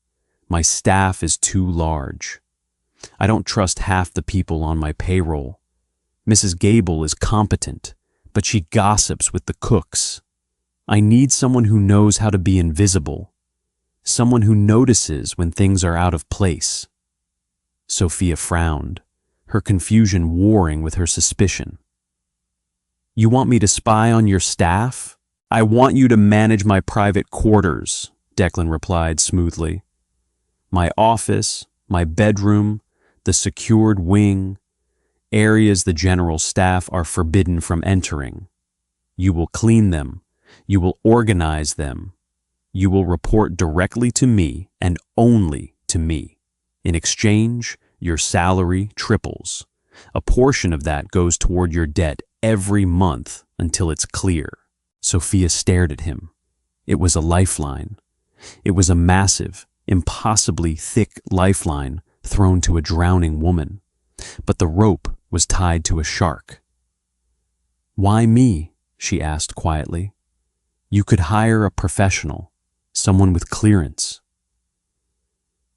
My staff is too large. I don't trust half the people on my payroll. Mrs. Gable is competent, but she gossips with the cooks. I need someone who knows how to be invisible, someone who notices when things are out of place." Sophia frowned, her confusion warring with her suspicion. "You want me to spy on your staff?" "I want you to manage my private quarters," Declan replied smoothly. "My office, my bedroom, the secured wing, areas the general staff are forbidden from entering. You will clean them. You will organize them. You will report directly to me and only to me. In exchange, your salary triples. A portion of that goes toward your debt every month until it's clear." Sophia stared at him. It was a lifeline. It was a massive, impossibly thick lifeline thrown to a drowning woman. but the rope was tied to a shark. "Why me?" she asked quietly. "You could hire a professional, someone with clearance."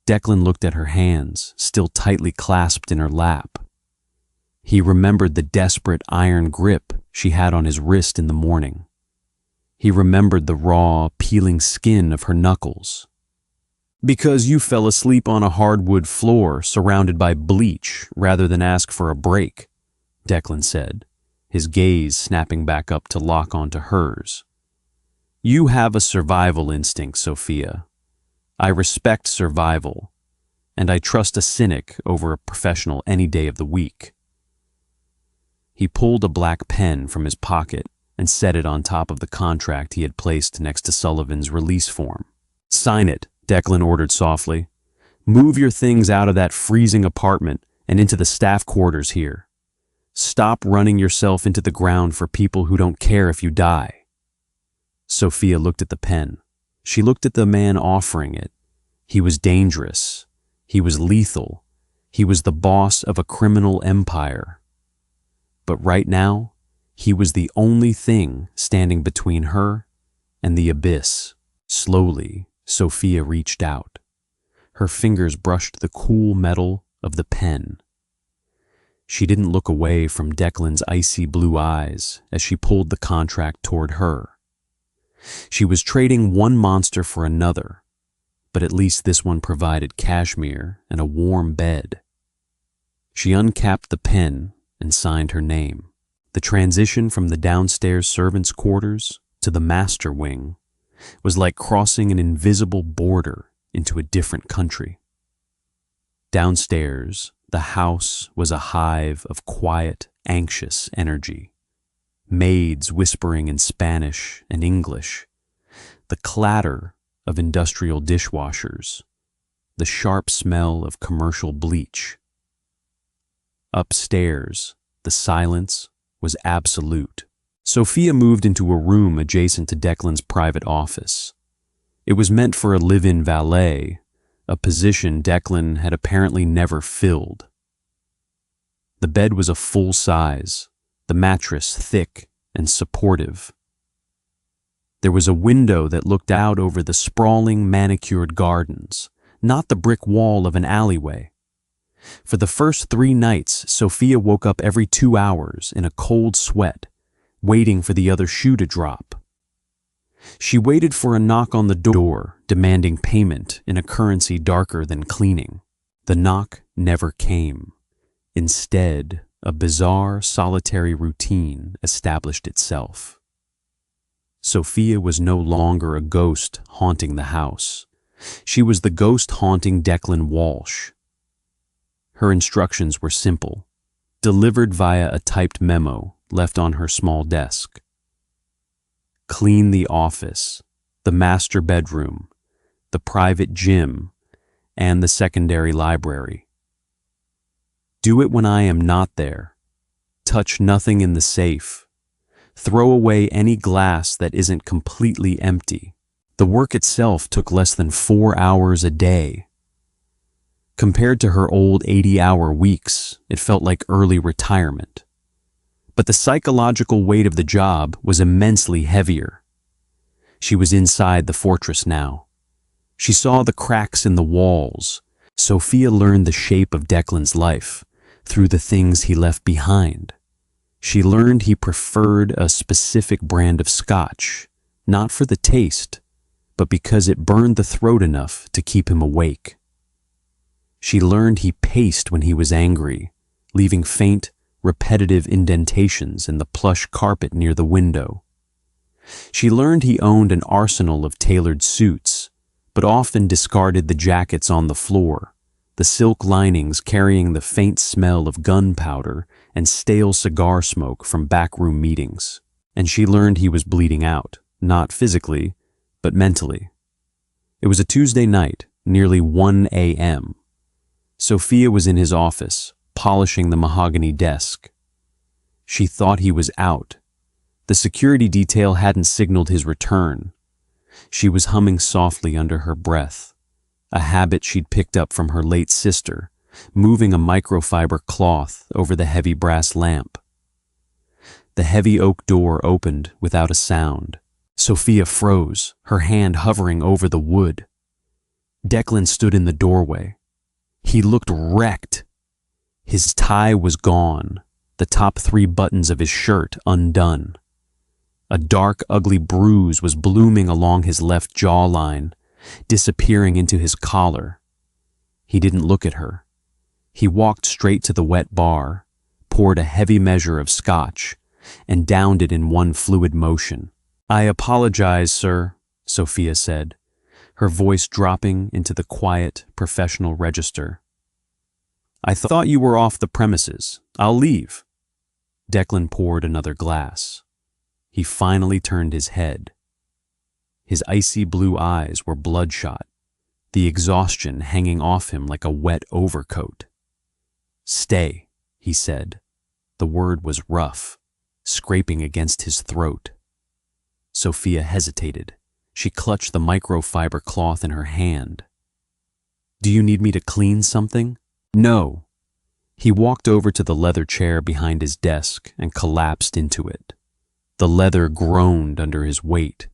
Declan looked at her hands, still tightly clasped in her lap. He remembered the desperate iron grip she had on his wrist in the morning. He remembered the raw, peeling skin of her knuckles. "Because you fell asleep on a hardwood floor surrounded by bleach rather than ask for a break," Declan said, his gaze snapping back up to lock onto hers. "You have a survival instinct, Sophia. I respect survival, and I trust a cynic over a professional any day of the week." He pulled a black pen from his pocket and set it on top of the contract he had placed next to Sullivan's release form. "Sign it," Declan ordered softly. "Move your things out of that freezing apartment and into the staff quarters here. Stop running yourself into the ground for people who don't care if you die." Sophia looked at the pen. She looked at the man offering it. He was dangerous. He was lethal. He was the boss of a criminal empire. But right now, he was the only thing standing between her and the abyss. Slowly, Sophia reached out. Her fingers brushed the cool metal of the pen. She didn't look away from Declan's icy blue eyes as she pulled the contract toward her. She was trading one monster for another, but at least this one provided cashmere and a warm bed. She uncapped the pen and signed her name. The transition from the downstairs servants' quarters to the master wing was like crossing an invisible border into a different country. Downstairs, the house was a hive of quiet, anxious energy. Maids whispering in Spanish and English, the clatter of industrial dishwashers, the sharp smell of commercial bleach. Upstairs, the silence was absolute. Sophia moved into a room adjacent to Declan's private office. It was meant for a live-in valet, a position Declan had apparently never filled. The bed was a full size, the mattress thick and supportive. There was a window that looked out over the sprawling manicured gardens, not the brick wall of an alleyway. For the first 3 nights, Sophia woke up every 2 hours in a cold sweat, waiting for the other shoe to drop. She waited for a knock on the door, demanding payment in a currency darker than cleaning. The knock never came. Instead, a bizarre, solitary routine established itself. Sophia was no longer a ghost haunting the house. She was the ghost haunting Declan Walsh. Her instructions were simple, delivered via a typed memo left on her small desk. Clean the office, the master bedroom, the private gym, and the secondary library. Do it when I am not there. Touch nothing in the safe. Throw away any glass that isn't completely empty. The work itself took less than 4 hours a day. Compared to her old 80-hour weeks, it felt like early retirement. But the psychological weight of the job was immensely heavier. She was inside the fortress now. She saw the cracks in the walls. Sophia learned the shape of Declan's life through the things he left behind. She learned he preferred a specific brand of scotch, not for the taste, but because it burned the throat enough to keep him awake. She learned he paced when he was angry, leaving faint, repetitive indentations in the plush carpet near the window. She learned he owned an arsenal of tailored suits, but often discarded the jackets on the floor, the silk linings carrying the faint smell of gunpowder and stale cigar smoke from backroom meetings. And she learned he was bleeding out, not physically, but mentally. It was a Tuesday night, nearly 1 a.m. Sophia was in his office, polishing the mahogany desk. She thought he was out. The security detail hadn't signaled his return. She was humming softly under her breath, a habit she'd picked up from her late sister, moving a microfiber cloth over the heavy brass lamp. The heavy oak door opened without a sound. Sophia froze, her hand hovering over the wood. Declan stood in the doorway. He looked wrecked. His tie was gone, the top 3 buttons of his shirt undone. A dark, ugly bruise was blooming along his left jawline, disappearing into his collar. He didn't look at her. He walked straight to the wet bar, poured a heavy measure of scotch, and downed it in one fluid motion. "I apologize, sir," Sophia said, her voice dropping into the quiet, professional register. "I thought you were off the premises. I'll leave." Declan poured another glass. He finally turned his head. His icy blue eyes were bloodshot, the exhaustion hanging off him like a wet overcoat. "Stay," he said. The word was rough, scraping against his throat. Sophia hesitated. She clutched the microfiber cloth in her hand. "Do you need me to clean something?" "No." He walked over to the leather chair behind his desk and collapsed into it. The leather groaned under his weight.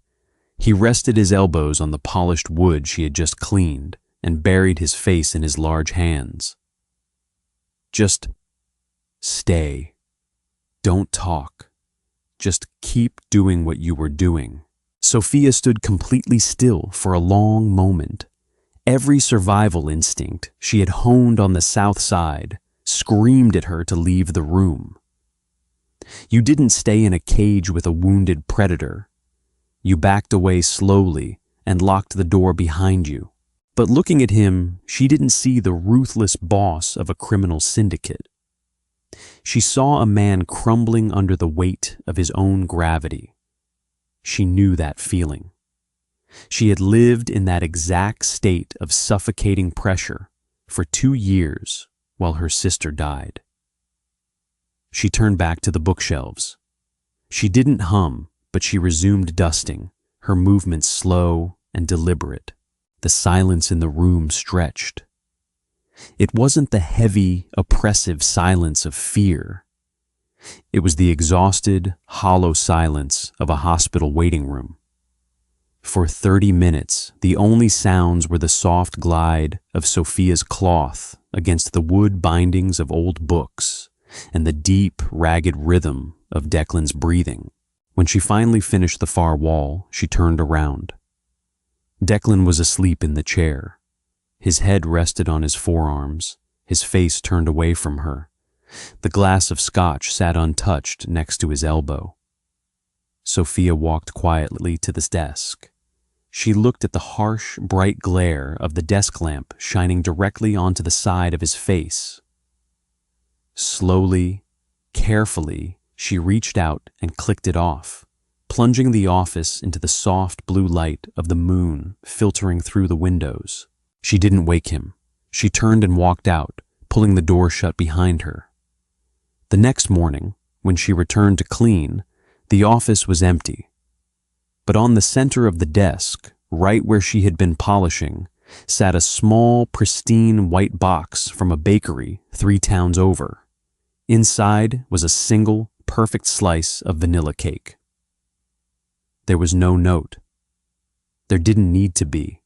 He rested his elbows on the polished wood she had just cleaned and buried his face in his large hands. "Just stay. Don't talk. Just keep doing what you were doing." Sophia stood completely still for a long moment. Every survival instinct she had honed on the South Side screamed at her to leave the room. You didn't stay in a cage with a wounded predator. You backed away slowly and locked the door behind you. But looking at him, she didn't see the ruthless boss of a criminal syndicate. She saw a man crumbling under the weight of his own gravity. She knew that feeling. She had lived in that exact state of suffocating pressure for 2 years while her sister died. She turned back to the bookshelves. She didn't hum, but she resumed dusting, her movements slow and deliberate. The silence in the room stretched. It wasn't the heavy, oppressive silence of fear. It was the exhausted, hollow silence of a hospital waiting room. For 30 minutes, the only sounds were the soft glide of Sophia's cloth against the wood bindings of old books and the deep, ragged rhythm of Declan's breathing. When she finally finished the far wall, she turned around. Declan was asleep in the chair. His head rested on his forearms, his face turned away from her. The glass of scotch sat untouched next to his elbow. Sophia walked quietly to the desk. She looked at the harsh, bright glare of the desk lamp shining directly onto the side of his face. Slowly, carefully, she reached out and clicked it off, plunging the office into the soft blue light of the moon filtering through the windows. She didn't wake him. She turned and walked out, pulling the door shut behind her. The next morning, when she returned to clean, the office was empty. But on the center of the desk, right where she had been polishing, sat a small, pristine white box from a bakery 3 towns over. Inside was a single, perfect slice of vanilla cake. There was no note. There didn't need to be.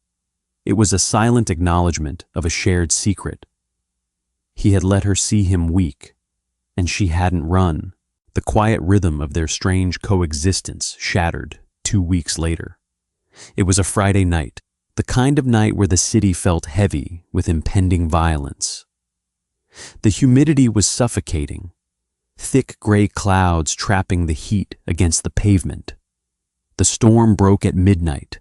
It was a silent acknowledgement of a shared secret. He had let her see him weak, and she hadn't run. The quiet rhythm of their strange coexistence shattered 2 weeks later. It was a Friday night, the kind of night where the city felt heavy with impending violence. The humidity was suffocating, thick gray clouds trapping the heat against the pavement. The storm broke at midnight,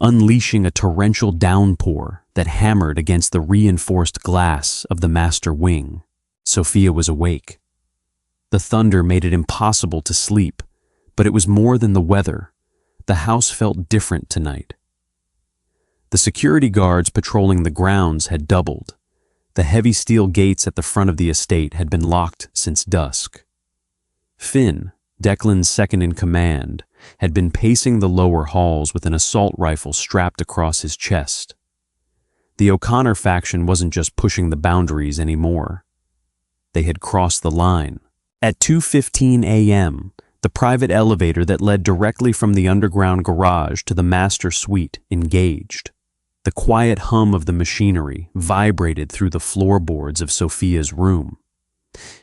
unleashing a torrential downpour that hammered against the reinforced glass of the master wing. Sophia was awake. The thunder made it impossible to sleep, but it was more than the weather. The house felt different tonight. The security guards patrolling the grounds had doubled. The heavy steel gates at the front of the estate had been locked since dusk. Finn, Declan's second-in-command, had been pacing the lower halls with an assault rifle strapped across his chest. The O'Connor faction wasn't just pushing the boundaries anymore. They had crossed the line. At 2:15 a.m., the private elevator that led directly from the underground garage to the master suite engaged. The quiet hum of the machinery vibrated through the floorboards of Sophia's room.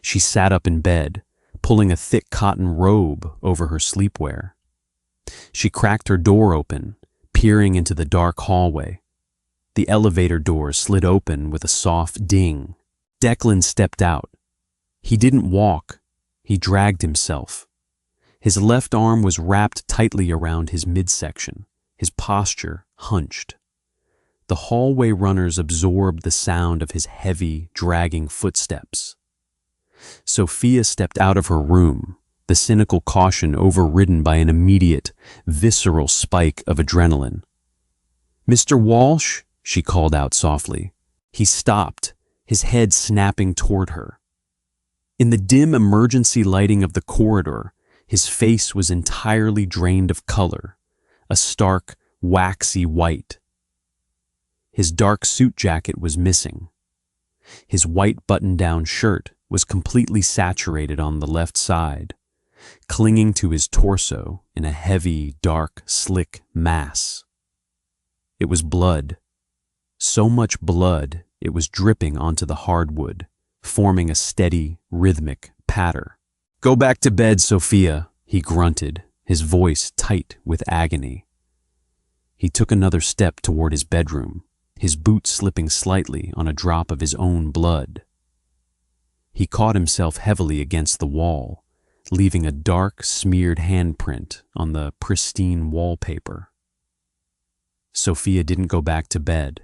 She sat up in bed, pulling a thick cotton robe over her sleepwear. She cracked her door open, peering into the dark hallway. The elevator door slid open with a soft ding. Declan stepped out. He didn't walk. He dragged himself. His left arm was wrapped tightly around his midsection, his posture hunched. The hallway runners absorbed the sound of his heavy, dragging footsteps. Sophia stepped out of her room, the cynical caution overridden by an immediate, visceral spike of adrenaline. "Mr. Walsh?" she called out softly. He stopped, his head snapping toward her. In the dim emergency lighting of the corridor, his face was entirely drained of color, a stark, waxy white. His dark suit jacket was missing. His white button-down shirt was completely saturated on the left side, clinging to his torso in a heavy, dark, slick mass. It was blood. So much blood it was dripping onto the hardwood, forming a steady, rhythmic patter. "Go back to bed, Sophia," he grunted, his voice tight with agony. He took another step toward his bedroom, his boot slipping slightly on a drop of his own blood. He caught himself heavily against the wall, leaving a dark, smeared handprint on the pristine wallpaper. Sophia didn't go back to bed.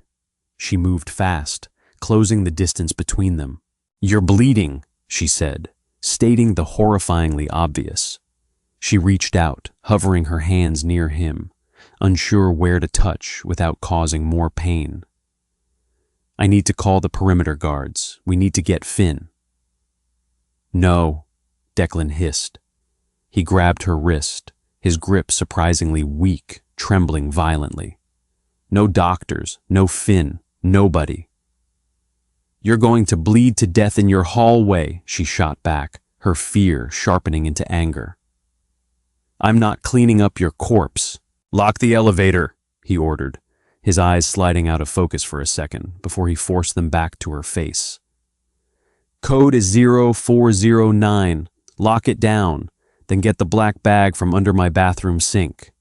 She moved fast, closing the distance between them. "You're bleeding," she said, stating the horrifyingly obvious. She reached out, hovering her hands near him, unsure where to touch without causing more pain. "I need to call the perimeter guards. We need to get Finn." "No," Declan hissed. He grabbed her wrist, his grip surprisingly weak, trembling violently. "No doctors, no Finn, nobody." "You're going to bleed to death in your hallway," she shot back, her fear sharpening into anger. "I'm not cleaning up your corpse." "Lock the elevator," he ordered, his eyes sliding out of focus for a second before he forced them back to her face. "Code is 0409. Lock it down, then get the black bag from under my bathroom sink."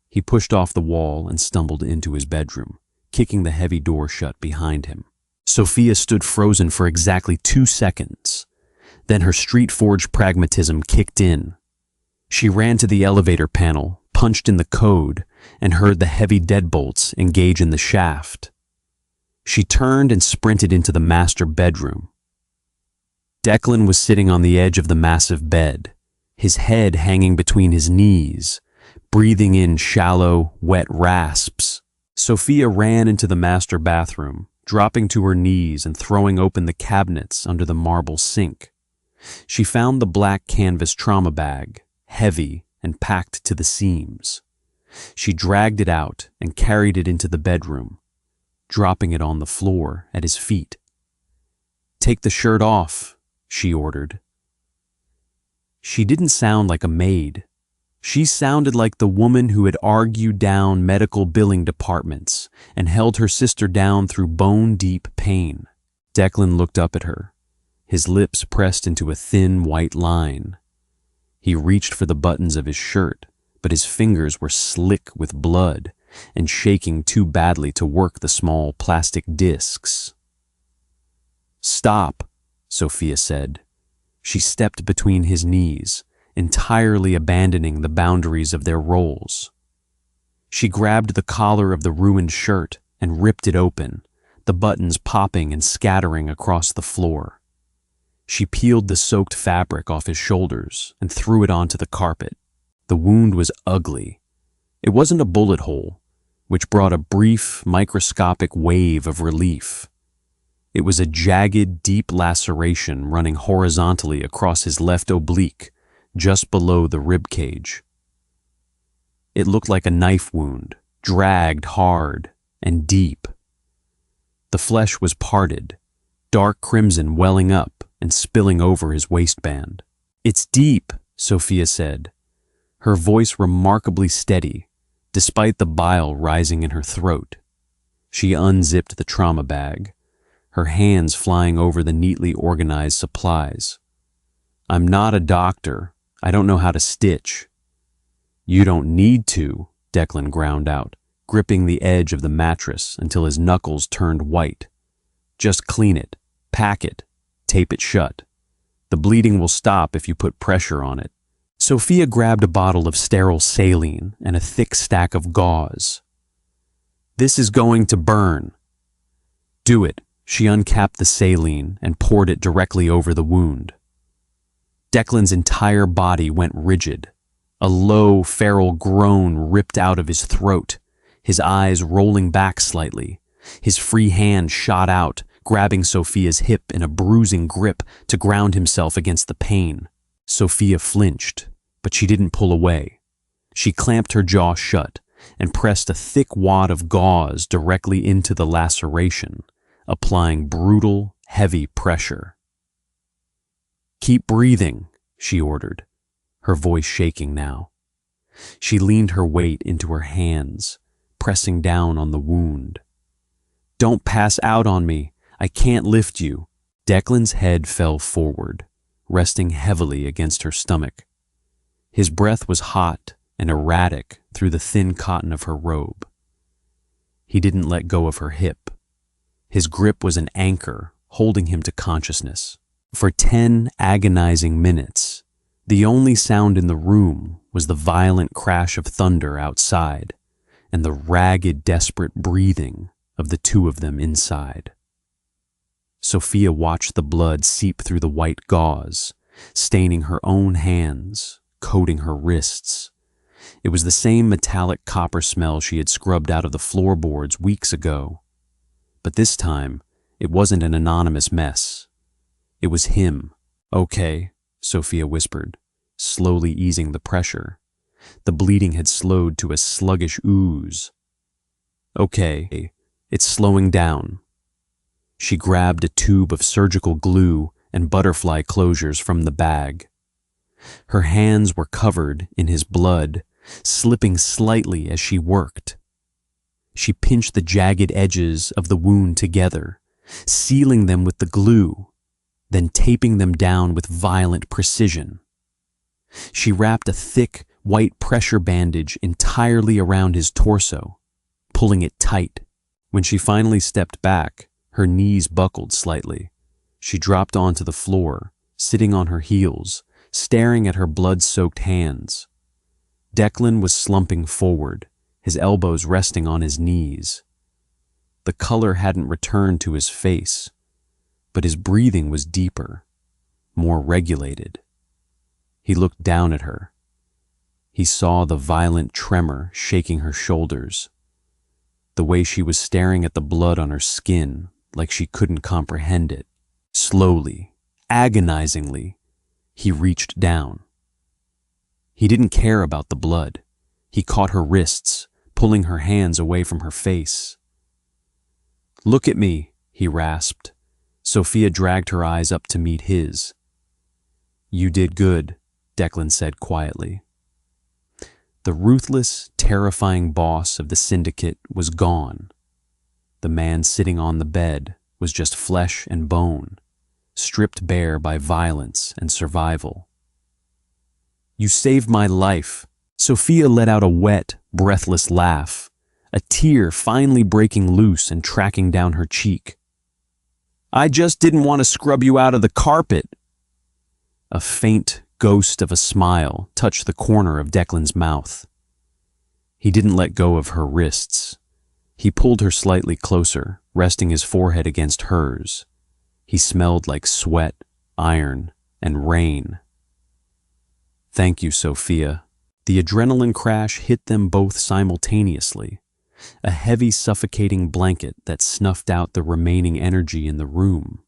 He pushed off the wall and stumbled into his bedroom, kicking the heavy door shut behind him. Sophia stood frozen for exactly 2 seconds. Then her street-forged pragmatism kicked in. She ran to the elevator panel, punched in the code, and heard the heavy deadbolts engage in the shaft. She turned and sprinted into the master bedroom. Declan was sitting on the edge of the massive bed, his head hanging between his knees, breathing in shallow, wet rasps. Sophia ran into the master bathroom, dropping to her knees and throwing open the cabinets under the marble sink. She found the black canvas trauma bag, heavy and packed to the seams. She dragged it out and carried it into the bedroom, dropping it on the floor at his feet. "Take the shirt off," she ordered. She didn't sound like a maid. She sounded like the woman who had argued down medical billing departments and held her sister down through bone-deep pain. Declan looked up at her, his lips pressed into a thin white line. He reached for the buttons of his shirt, but his fingers were slick with blood and shaking too badly to work the small plastic discs. "Stop," Sophia said. She stepped between his knees, entirely abandoning the boundaries of their roles. She grabbed the collar of the ruined shirt and ripped it open, the buttons popping and scattering across the floor. She peeled the soaked fabric off his shoulders and threw it onto the carpet. The wound was ugly. It wasn't a bullet hole, which brought a brief, microscopic wave of relief. It was a jagged, deep laceration running horizontally across his left oblique, just below the rib cage. It looked like a knife wound, dragged hard and deep. The flesh was parted, dark crimson welling up and spilling over his waistband. "It's deep," Sophia said, her voice remarkably steady, despite the bile rising in her throat. She unzipped the trauma bag, her hands flying over the neatly organized supplies. "I'm not a doctor. I don't know how to stitch." "You don't need to," Declan ground out, gripping the edge of the mattress until his knuckles turned white. "Just clean it, pack it, tape it shut. The bleeding will stop if you put pressure on it." Sophia grabbed a bottle of sterile saline and a thick stack of gauze. "This is going to burn." "Do it." She uncapped the saline and poured it directly over the wound. Declan's entire body went rigid. A low, feral groan ripped out of his throat, his eyes rolling back slightly. His free hand shot out, grabbing Sophia's hip in a bruising grip to ground himself against the pain. Sophia flinched, but she didn't pull away. She clamped her jaw shut and pressed a thick wad of gauze directly into the laceration, applying brutal, heavy pressure. "Keep breathing," she ordered, her voice shaking now. She leaned her weight into her hands, pressing down on the wound. "Don't pass out on me. I can't lift you." Declan's head fell forward, resting heavily against her stomach. His breath was hot and erratic through the thin cotton of her robe. He didn't let go of her hip. His grip was an anchor, holding him to consciousness. For 10 agonizing minutes, the only sound in the room was the violent crash of thunder outside and the ragged, desperate breathing of the two of them inside. Sophia watched the blood seep through the white gauze, staining her own hands, coating her wrists. It was the same metallic copper smell she had scrubbed out of the floorboards weeks ago. But this time, it wasn't an anonymous mess. It was him. "Okay," Sophia whispered, slowly easing the pressure. The bleeding had slowed to a sluggish ooze. "Okay, it's slowing down." She grabbed a tube of surgical glue and butterfly closures from the bag. Her hands were covered in his blood, slipping slightly as she worked. She pinched the jagged edges of the wound together, sealing them with the glue, then taping them down with violent precision. She wrapped a thick, white pressure bandage entirely around his torso, pulling it tight. When she finally stepped back, her knees buckled slightly. She dropped onto the floor, sitting on her heels, staring at her blood-soaked hands. Declan was slumping forward, his elbows resting on his knees. The color hadn't returned to his face, but his breathing was deeper, more regulated. He looked down at her. He saw the violent tremor shaking her shoulders, the way she was staring at the blood on her skin like she couldn't comprehend it. Slowly, agonizingly, he reached down. He didn't care about the blood. He caught her wrists, pulling her hands away from her face. "Look at me," he rasped. Sophia dragged her eyes up to meet his. "You did good," Declan said quietly. The ruthless, terrifying boss of the syndicate was gone. The man sitting on the bed was just flesh and bone, stripped bare by violence and survival. "You saved my life." Sophia let out a wet, breathless laugh, a tear finally breaking loose and tracking down her cheek. "I just didn't want to scrub you out of the carpet." A faint ghost of a smile touched the corner of Declan's mouth. He didn't let go of her wrists. He pulled her slightly closer, resting his forehead against hers. He smelled like sweat, iron, and rain. "Thank you, Sophia." The adrenaline crash hit them both simultaneously, a heavy, suffocating blanket that snuffed out the remaining energy in the room.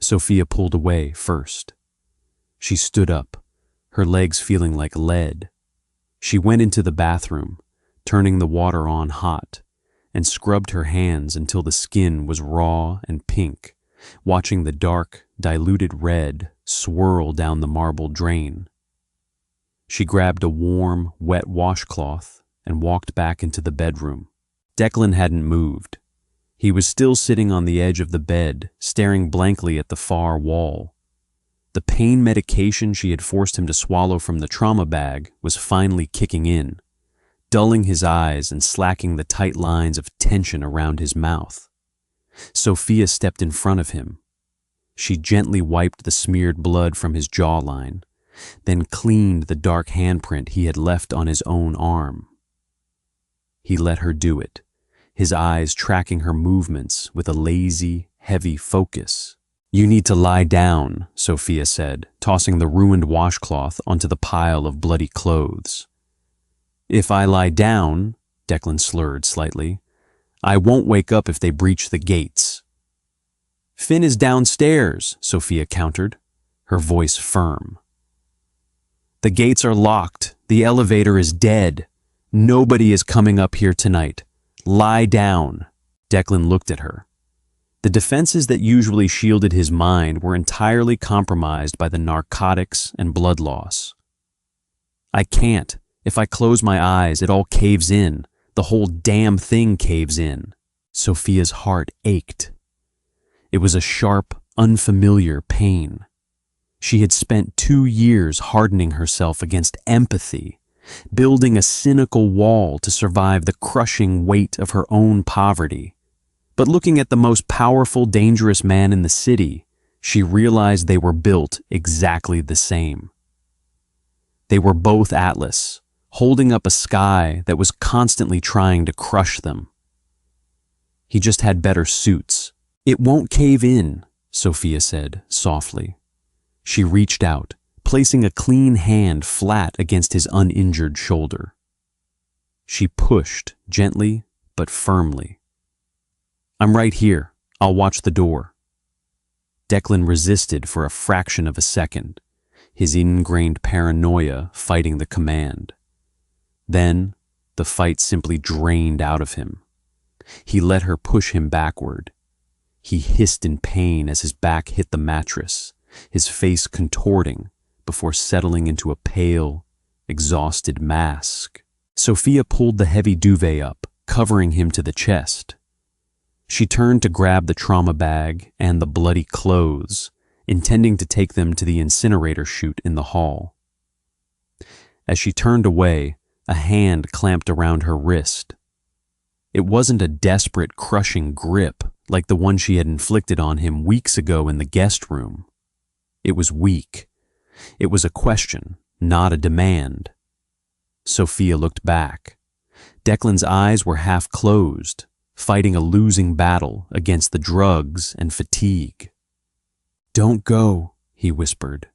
Sophia pulled away first. She stood up, her legs feeling like lead. She went into the bathroom, turning the water on hot, and scrubbed her hands until the skin was raw and pink, watching the dark, diluted red swirl down the marble drain. She grabbed a warm, wet washcloth and walked back into the bedroom. Declan hadn't moved. He was still sitting on the edge of the bed, staring blankly at the far wall. The pain medication she had forced him to swallow from the trauma bag was finally kicking in, dulling his eyes and slacking the tight lines of tension around his mouth. Sophia stepped in front of him. She gently wiped the smeared blood from his jawline, then cleaned the dark handprint he had left on his own arm. He let her do it, his eyes tracking her movements with a lazy, heavy focus. "You need to lie down," Sophia said, tossing the ruined washcloth onto the pile of bloody clothes. "If I lie down," Declan slurred slightly, "I won't wake up if they breach the gates." "Finn is downstairs," Sophia countered, her voice firm. "The gates are locked. The elevator is dead. Nobody is coming up here tonight. Lie down." Declan looked at her. The defenses that usually shielded his mind were entirely compromised by the narcotics and blood loss. "I can't. If I close my eyes, it all caves in. The whole damn thing caves in." Sophia's heart ached. It was a sharp, unfamiliar pain. She had spent 2 years hardening herself against empathy, building a cynical wall to survive the crushing weight of her own poverty. But looking at the most powerful, dangerous man in the city, she realized they were built exactly the same. They were both Atlas, holding up a sky that was constantly trying to crush them. He just had better suits. "It won't cave in," Sophia said softly. She reached out, placing a clean hand flat against his uninjured shoulder. She pushed gently but firmly. "I'm right here. I'll watch the door." Declan resisted for a fraction of a second, his ingrained paranoia fighting the command. Then, the fight simply drained out of him. He let her push him backward. He hissed in pain as his back hit the mattress, his face contorting before settling into a pale, exhausted mask. Sophia pulled the heavy duvet up, covering him to the chest. She turned to grab the trauma bag and the bloody clothes, intending to take them to the incinerator chute in the hall. As she turned away, a hand clamped around her wrist. It wasn't a desperate, crushing grip like the one she had inflicted on him weeks ago in the guest room. It was weak. It was a question, not a demand. Sophia looked back. Declan's eyes were half closed, fighting a losing battle against the drugs and fatigue. "Don't go," he whispered.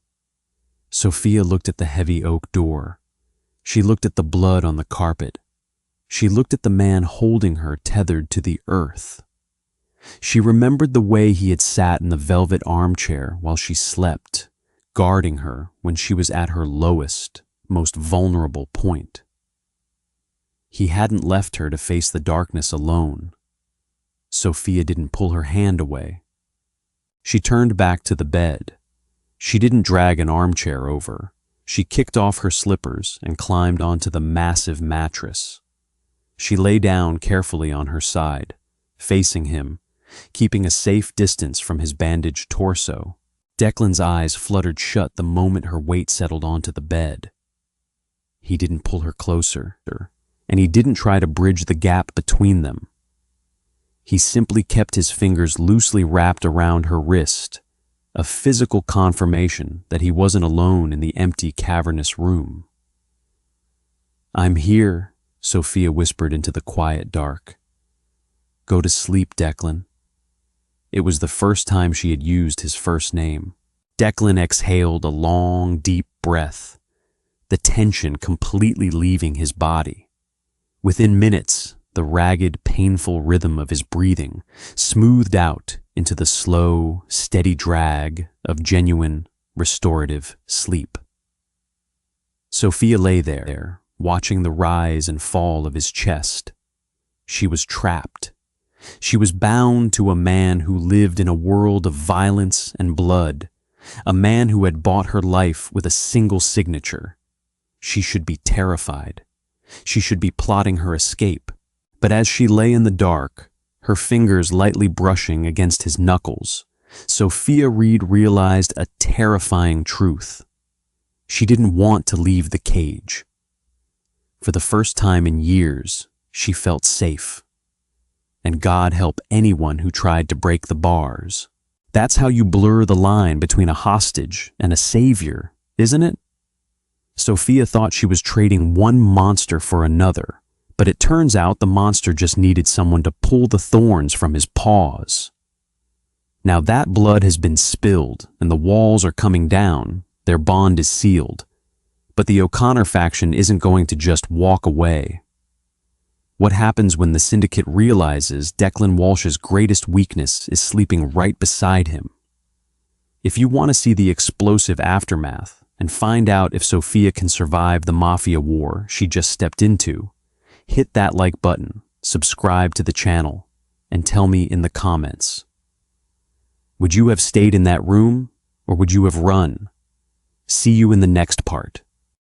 Sophia looked at the heavy oak door. She looked at the blood on the carpet. She looked at the man holding her tethered to the earth. She remembered the way he had sat in the velvet armchair while she slept, guarding her when she was at her lowest, most vulnerable point. He hadn't left her to face the darkness alone. Sophia didn't pull her hand away. She turned back to the bed. She didn't drag an armchair over. She kicked off her slippers and climbed onto the massive mattress. She lay down carefully on her side, facing him, keeping a safe distance from his bandaged torso. Declan's eyes fluttered shut the moment her weight settled onto the bed. He didn't pull her closer, and he didn't try to bridge the gap between them. He simply kept his fingers loosely wrapped around her wrist, a physical confirmation that he wasn't alone in the empty, cavernous room. "I'm here," Sophia whispered into the quiet dark. "Go to sleep, Declan." It was the first time she had used his first name. Declan exhaled a long, deep breath, the tension completely leaving his body. Within minutes, the ragged, painful rhythm of his breathing smoothed out into the slow, steady drag of genuine, restorative sleep. Sophia lay there, watching the rise and fall of his chest. She was trapped. She was bound to a man who lived in a world of violence and blood, a man who had bought her life with a single signature. She should be terrified. She should be plotting her escape. But as she lay in the dark, her fingers lightly brushing against his knuckles, Sophia Reed realized a terrifying truth. She didn't want to leave the cage. For the first time in years, she felt safe. And God help anyone who tried to break the bars. That's how you blur the line between a hostage and a savior, isn't it? Sophia thought she was trading one monster for another, but it turns out the monster just needed someone to pull the thorns from his paws. Now that blood has been spilled and the walls are coming down, their bond is sealed. But the O'Connor faction isn't going to just walk away. What happens when the syndicate realizes Declan Walsh's greatest weakness is sleeping right beside him? If you want to see the explosive aftermath and find out if Sophia can survive the mafia war she just stepped into, hit that like button, subscribe to the channel, and tell me in the comments. Would you have stayed in that room, or would you have run? See you in the next part.